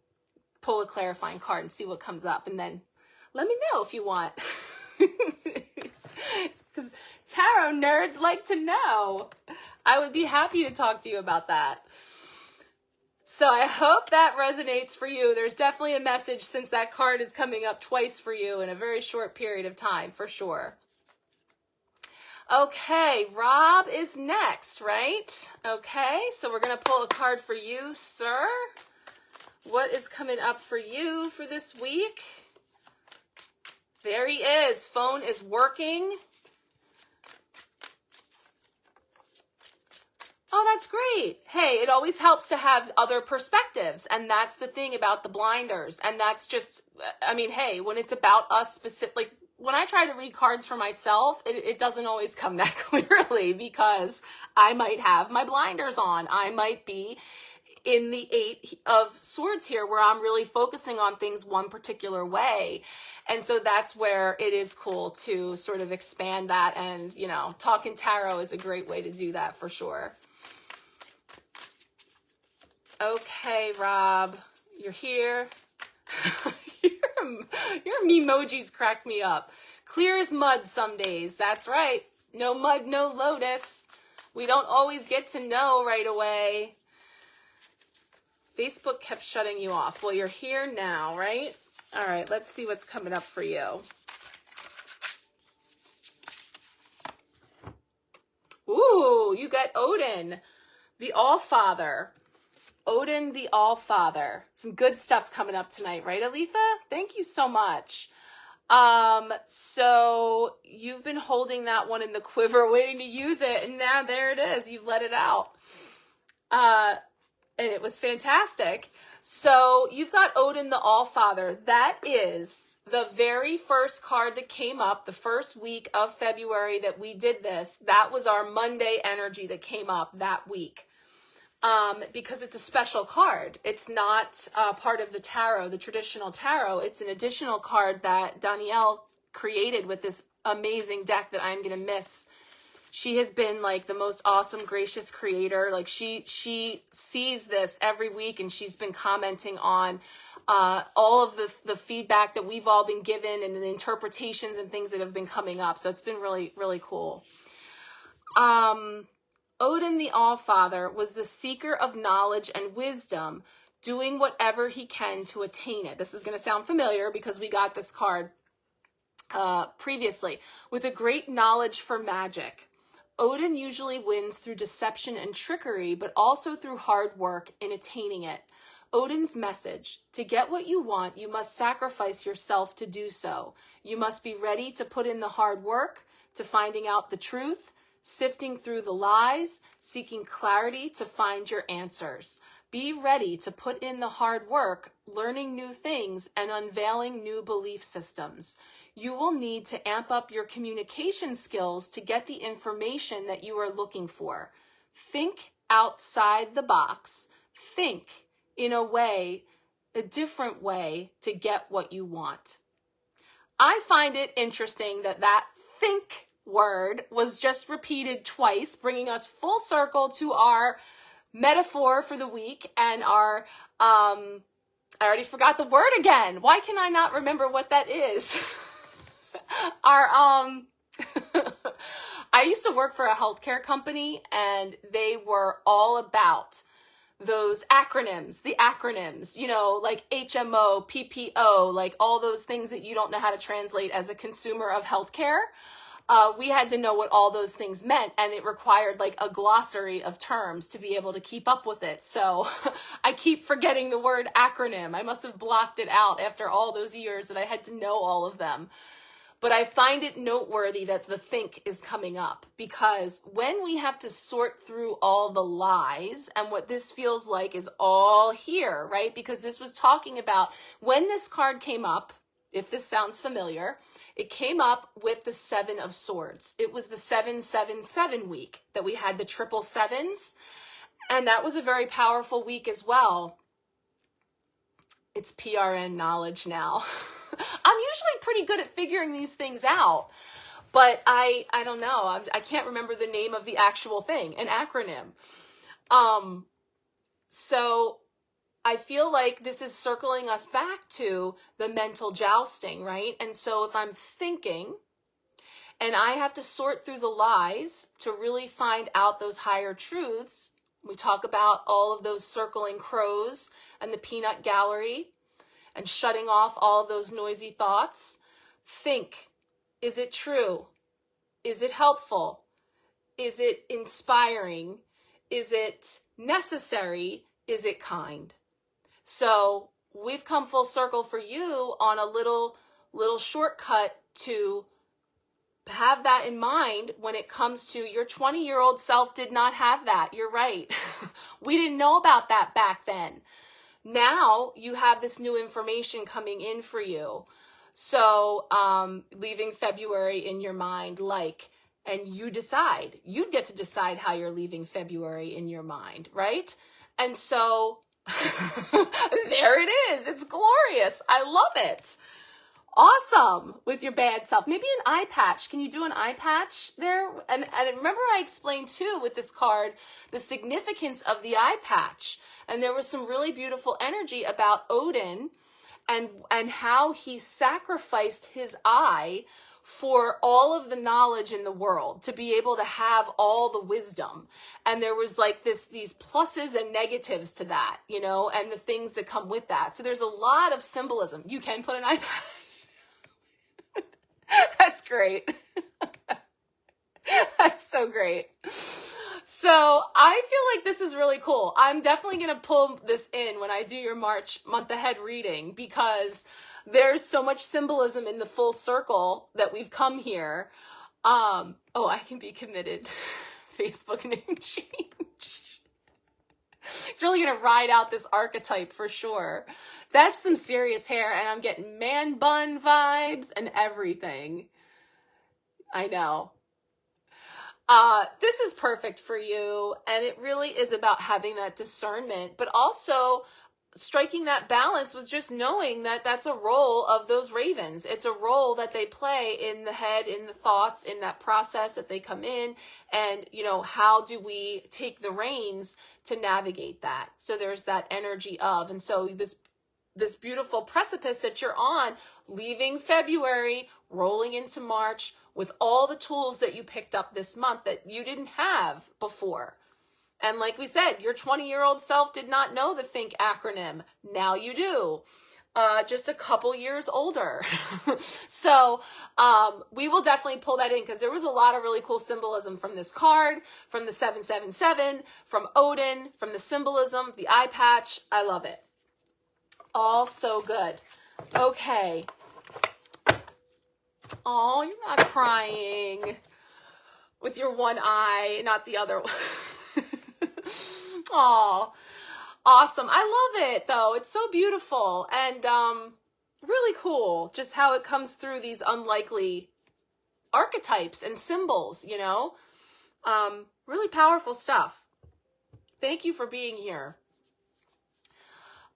pull a clarifying card and see what comes up. And then let me know if you want. Because tarot nerds like to know. I would be happy to talk to you about that. So I hope that resonates for you. There's definitely a message, since that card is coming up twice for you in a very short period of time, for sure. Okay, Rob is next, right? Okay, so we're going to pull a card for you, sir. What is coming up for you for this week? There he is. Phone is working. Oh, that's great. Hey, it always helps to have other perspectives. And that's the thing about the blinders. And that's just, I mean, hey, when it's about us specifically, when I try to read cards for myself, it doesn't always come that clearly, because I might have my blinders on. I might be in the 8 of Swords here, where I'm really focusing on things one particular way. And so that's where it is cool to sort of expand that. And, you know, talking tarot is a great way to do that, for sure. Okay, Rob, you're here. Your emojis crack me up. Clear as mud some days. That's right. No mud, no lotus. We don't always get to know right away. Facebook kept shutting you off. Well, you're here now, right? All right, let's see what's coming up for you. Ooh, you got Odin, the All-Father. Odin, the All-Father. Some good stuff coming up tonight, right, Aletha? Thank you so much. So you've been holding that one in the quiver, waiting to use it, and now there it is. You've let it out. And it was fantastic. So you've got Odin, the All-Father. That is the very first card that came up the first week of February that we did this. That was our Monday energy that came up that week. Because it's a special card. It's not part of the tarot, the traditional tarot. It's an additional card that Dani'el created with this amazing deck that I'm going to miss. She has been like the most awesome, gracious creator. Like she sees this every week, and she's been commenting on all of the feedback that we've all been given and the interpretations and things that have been coming up. So it's been really, really cool. Odin, the All-Father, was the seeker of knowledge and wisdom, doing whatever he can to attain it. This is going to sound familiar because we got this card previously. With a great knowledge for magic, Odin usually wins through deception and trickery, but also through hard work in attaining it. Odin's message: to get what you want, you must sacrifice yourself to do so. You must be ready to put in the hard work, to finding out the truth, sifting through the lies, seeking clarity to find your answers. Be ready to put in the hard work, learning new things and unveiling new belief systems. You will need to amp up your communication skills to get the information that you are looking for. Think outside the box. Think in a different way to get what you want. I find it interesting that that think word was just repeated twice, bringing us full circle to our metaphor for the week and our, I already forgot the word again. Why can I not remember what that is? I used to work for a healthcare company, and they were all about those acronyms, the acronyms, you know, like HMO, PPO, like all those things that you don't know how to translate as a consumer of healthcare. We had to know what all those things meant, and it required like a glossary of terms to be able to keep up with it. So I keep forgetting the word acronym. I must have blocked it out after all those years that I had to know all of them. But I find it noteworthy that the think is coming up, because when we have to sort through all the lies, and what this feels like is all here, right? Because this was talking about when this card came up, if this sounds familiar, it came up with the 7 of Swords. It was the 777 week that we had the triple sevens. And that was a very powerful week as well. It's PRN knowledge now. I'm usually pretty good at figuring these things out, but I don't know. I can't remember the name of the actual thing, an acronym. So I feel like this is circling us back to the mental jousting, right? And so if I'm thinking and I have to sort through the lies to really find out those higher truths, we talk about all of those circling crows and the peanut gallery and shutting off all of those noisy thoughts. Think, is it true? Is it helpful? Is it inspiring? Is it necessary? Is it kind? So we've come full circle for you on a little shortcut to have that in mind when it comes to your 20-year-old self did not have that. You're right. We didn't know about that back then. Now you have this new information coming in for you. So leaving February in your mind, and you decide. You get to decide how you're leaving February in your mind, right? And so there it is. It's glorious. I love it. Awesome with your bad self. Maybe an eye patch. Can you do an eye patch there? And remember I explained too with this card the significance of the eye patch. And there was some really beautiful energy about Odin and how he sacrificed his eye for all of the knowledge in the world, to be able to have all the wisdom. And there was like these pluses and negatives to that, you know, and the things that come with that. So there's a lot of symbolism. You can put an eye patch. That's great. That's so great. So I feel like this is really cool. I'm definitely going to pull this in when I do your March month ahead reading, because there's so much symbolism in the full circle that we've come here. Oh, I can be committed. Facebook name change. It's really going to ride out this archetype for sure. That's some serious hair, and I'm getting man bun vibes and everything. I know. This is perfect for you, and it really is about having that discernment, but also striking that balance with just knowing that that's a role of those ravens. It's a role that they play in the head, in the thoughts, in that process that they come in. And, you know, how do we take the reins to navigate that? So there's that energy of, and so this beautiful precipice that you're on, leaving February, rolling into March with all the tools that you picked up this month that you didn't have before. And like we said, your 20-year-old self did not know the THINK acronym. Now you do. Just a couple years older. So we will definitely pull that in, because there was a lot of really cool symbolism from this card, from the 777, from Odin, from the symbolism, the eye patch. I love it. All so good. Okay. Oh, you're not crying. with your one eye, not the other one. Aw, awesome. I love it though. It's so beautiful and really cool just how it comes through these unlikely archetypes and symbols, you know? Really powerful stuff. Thank you for being here.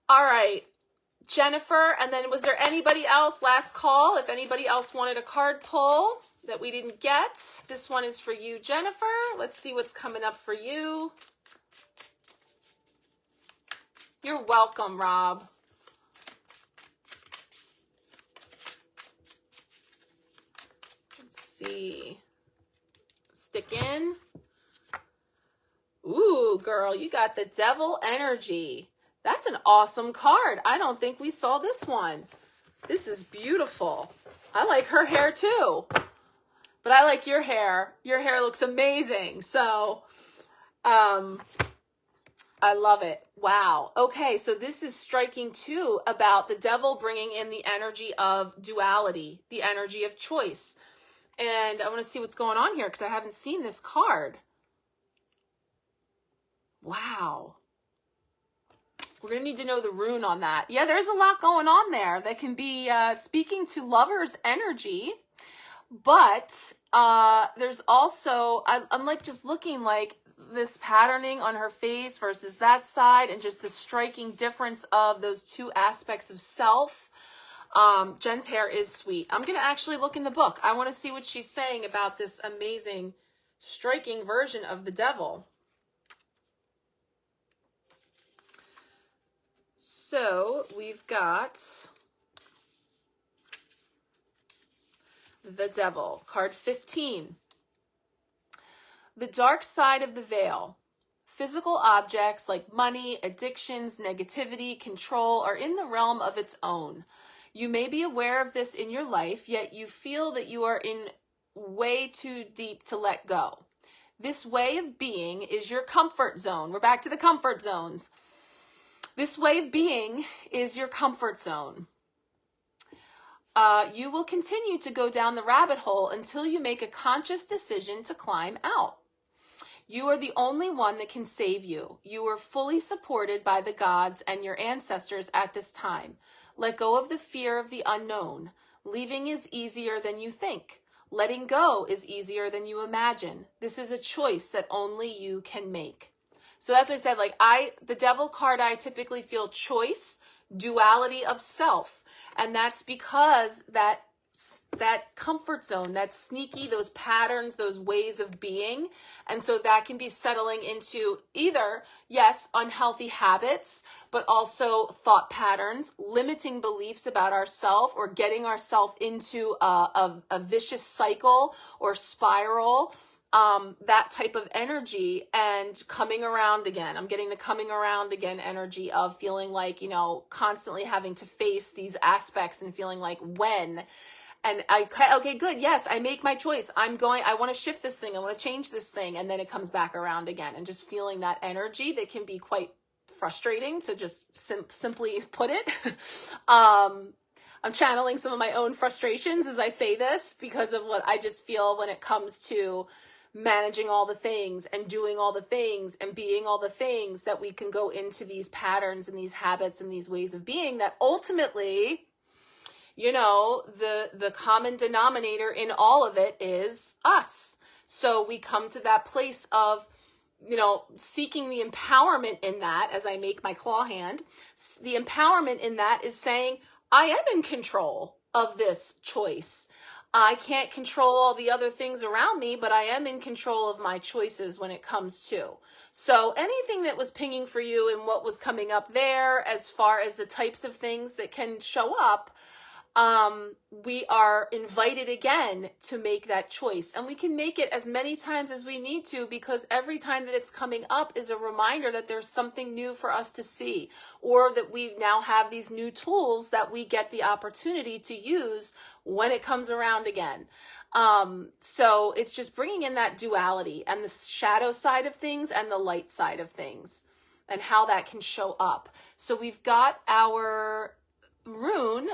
All right, Jennifer, and then was there anybody else? Last call, if anybody else wanted a card pull that we didn't get. This one is for you, Jennifer. Let's see what's coming up for you. You're welcome, Rob. Let's see. Stick in. Ooh, girl, you got the devil energy. That's an awesome card. I don't think we saw this one. This is beautiful. I like her hair too, but I like your hair. Your hair looks amazing. So, I love it. Wow. Okay. So this is striking too about the devil bringing in the energy of duality, the energy of choice. And I want to see what's going on here because I haven't seen this card. Wow. We're going to need to know the rune on that. Yeah, there's a lot going on there that can be speaking to lover's energy. But there's also, I'm like just looking like this patterning on her face versus that side and just the striking difference of those two aspects of self. Jen's hair is sweet. I'm going to actually look in the book. I want to see what she's saying about this amazing, striking version of the devil. So we've got the devil, card 15. The dark side of the veil. Physical objects like money, addictions, negativity, control are in the realm of its own. You may be aware of this in your life, yet you feel that you are in way too deep to let go. This way of being is your comfort zone. We're back to the comfort zones. This way of being is your comfort zone. You will continue to go down the rabbit hole until you make a conscious decision to climb out. You are the only one that can save you. You are fully supported by the gods and your ancestors at this time. Let go of the fear of the unknown. Leaving is easier than you think. Letting go is easier than you imagine. This is a choice that only you can make. So as I said, like the devil card, I typically feel choice, duality of self. And that's because that comfort zone, that sneaky, those patterns, those ways of being. And so that can be settling into either, yes, unhealthy habits, but also thought patterns, limiting beliefs about ourselves or getting ourselves into a vicious cycle or spiral. That type of energy and coming around again. I'm getting the coming around again energy of feeling like, you know, constantly having to face these aspects and feeling like when. And okay, good. Yes, I make my choice. I want to shift this thing. I want to change this thing. And then it comes back around again and just feeling that energy that can be quite frustrating to just simply put it. I'm channeling some of my own frustrations as I say this because of what I just feel when it comes to managing all the things and doing all the things and being all the things that we can go into these patterns and these habits and these ways of being that ultimately, you know, the common denominator in all of it is us. So we come to that place of, you know, seeking the empowerment in that as I make my claw hand. The empowerment in that is saying, I am in control of this choice. I can't control all the other things around me, but I am in control of my choices when it comes to. So anything that was pinging for you and what was coming up there as far as the types of things that can show up, we are invited again to make that choice. And we can make it as many times as we need to because every time that it's coming up is a reminder that there's something new for us to see or that we now have these new tools that we get the opportunity to use when it comes around again. So it's just bringing in that duality and the shadow side of things and the light side of things and how that can show up. So we've got our rune,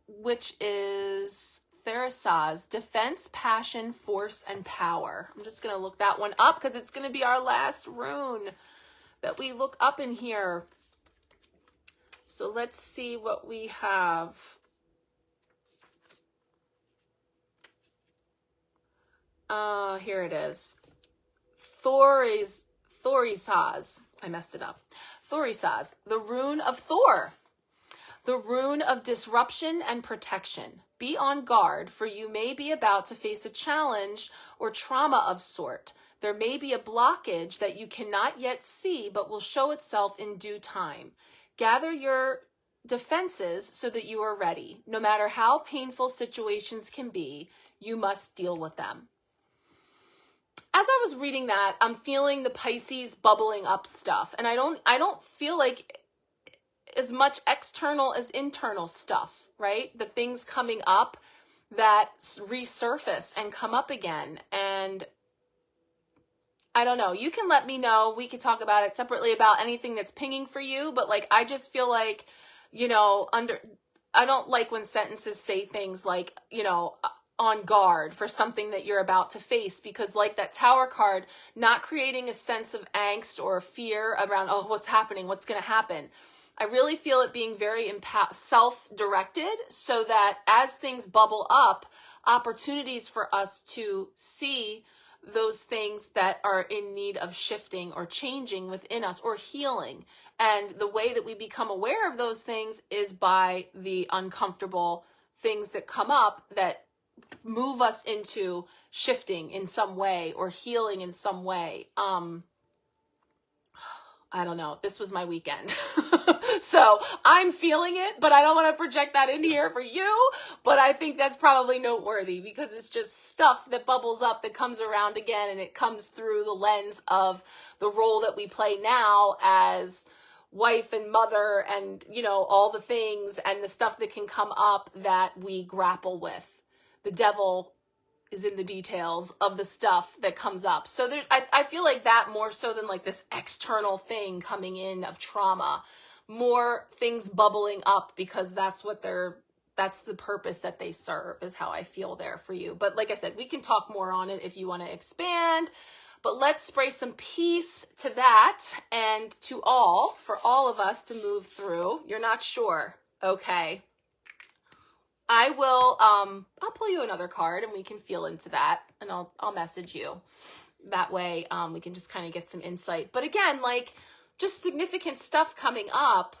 which is 𝗘𝗧𝗧, defense, passion, force, and power. I'm just going to look that one up because it's going to be our last rune that we look up in here. So let's see what we have. Here it is. 𝗘𝗧𝗧𝗧. I messed it up. 𝗘𝗧𝗧, the rune of Thor. The rune of disruption and protection. Be on guard, for you may be about to face a challenge or trauma of sort. There may be a blockage that you cannot yet see, but will show itself in due time. Gather your defenses so that you are ready. No matter how painful situations can be, you must deal with them. As I was reading that, I'm feeling the Pisces bubbling up stuff, and I don't feel like as much external as internal stuff, right? The things coming up that resurface and come up again. And I don't know, you can let me know. We could talk about it separately about anything that's pinging for you, but like, I just feel like, you know, I don't like when sentences say things like, you know, on guard for something that you're about to face, because like that Tower card, not creating a sense of angst or fear around, oh, what's happening? What's going to happen? I really feel it being very self-directed, so that as things bubble up, opportunities for us to see those things that are in need of shifting or changing within us or healing. And the way that we become aware of those things is by the uncomfortable things that come up that move us into shifting in some way or healing in some way. I don't know. This was my weekend. So I'm feeling it, but I don't want to project that in here for you. But I think that's probably noteworthy because it's just stuff that bubbles up, that comes around again, and it comes through the lens of the role that we play now as wife and mother, and, you know, all the things and the stuff that can come up that we grapple with. The devil is in the details of the stuff that comes up. So there, I feel like that more so than like this external thing coming in of trauma, more things bubbling up, because that's what that's the purpose that they serve, is how I feel there for you. But like I said, we can talk more on it if you want to expand, but let's spray some peace to that and to all, for all of us to move through. You're not sure. Okay. I will, I'll pull you another card and we can feel into that, and I'll message you. That way, we can just kind of get some insight. But again, like, just significant stuff coming up.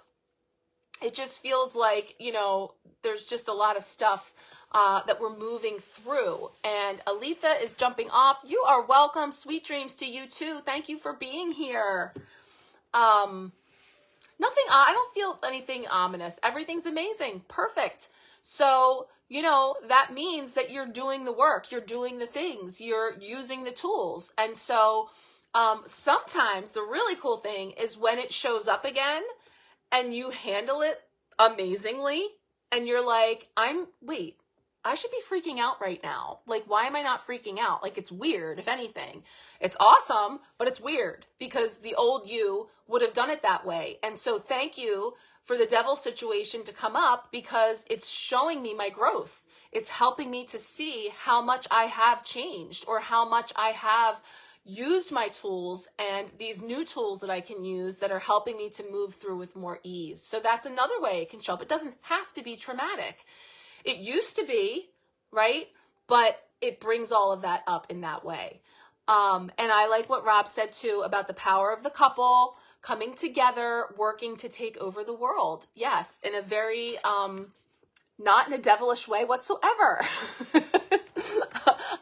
It just feels like, you know, there's just a lot of stuff that we're moving through. And Aletha is jumping off. You are welcome. Sweet dreams to you too. Thank you for being here. Nothing, I don't feel anything ominous. Everything's amazing. Perfect. So, you know, that means that you're doing the work, you're doing the things, you're using the tools. And so sometimes the really cool thing is when it shows up again and you handle it amazingly, and you're like, wait, I should be freaking out right now. Like, why am I not freaking out? Like, it's weird, if anything. It's awesome, but it's weird because the old you would have done it that way. And so thank you for the devil situation to come up, because it's showing me my growth. It's helping me to see how much I have changed, or how much I have used my tools and these new tools that I can use that are helping me to move through with more ease. So that's another way it can show up. It doesn't have to be traumatic. It used to be, right? But it brings all of that up in that way. And I like what Rob said too about the power of the couple coming together, working to take over the world. Yes, in a very, not in a devilish way whatsoever.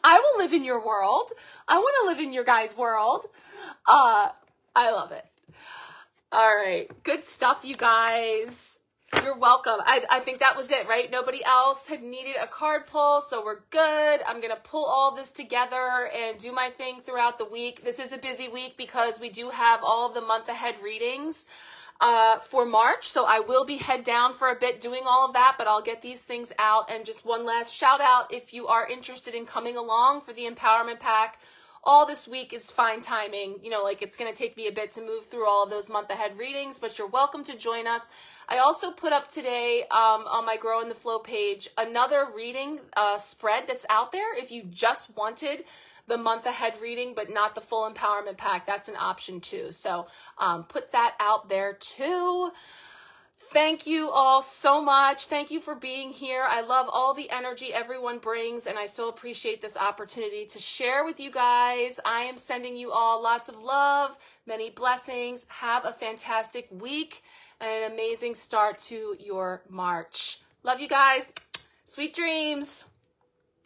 I will live in your world. I want to live in your guys' world. I love it. All right, good stuff, you guys. You're welcome. I think that was it, right? Nobody else had needed a card pull, so we're good. I'm going to pull all this together and do my thing throughout the week. This is a busy week because we do have all of the month ahead readings for March, so I will be head down for a bit doing all of that, but I'll get these things out. And just one last shout out, if you are interested in coming along for the Empowerment Pack all this week is fine timing. You know, like it's going to take me a bit to move through all of those month ahead readings, but you're welcome to join us. I also put up today on my Grow in the Flow page another reading spread that's out there. If you just wanted the month ahead reading, but not the full empowerment pack, that's an option too. So put that out there too. Thank you all so much. Thank you for being here. I love all the energy everyone brings, and I so appreciate this opportunity to share with you guys. I am sending you all lots of love, many blessings. Have a fantastic week and an amazing start to your March. Love you guys. Sweet dreams.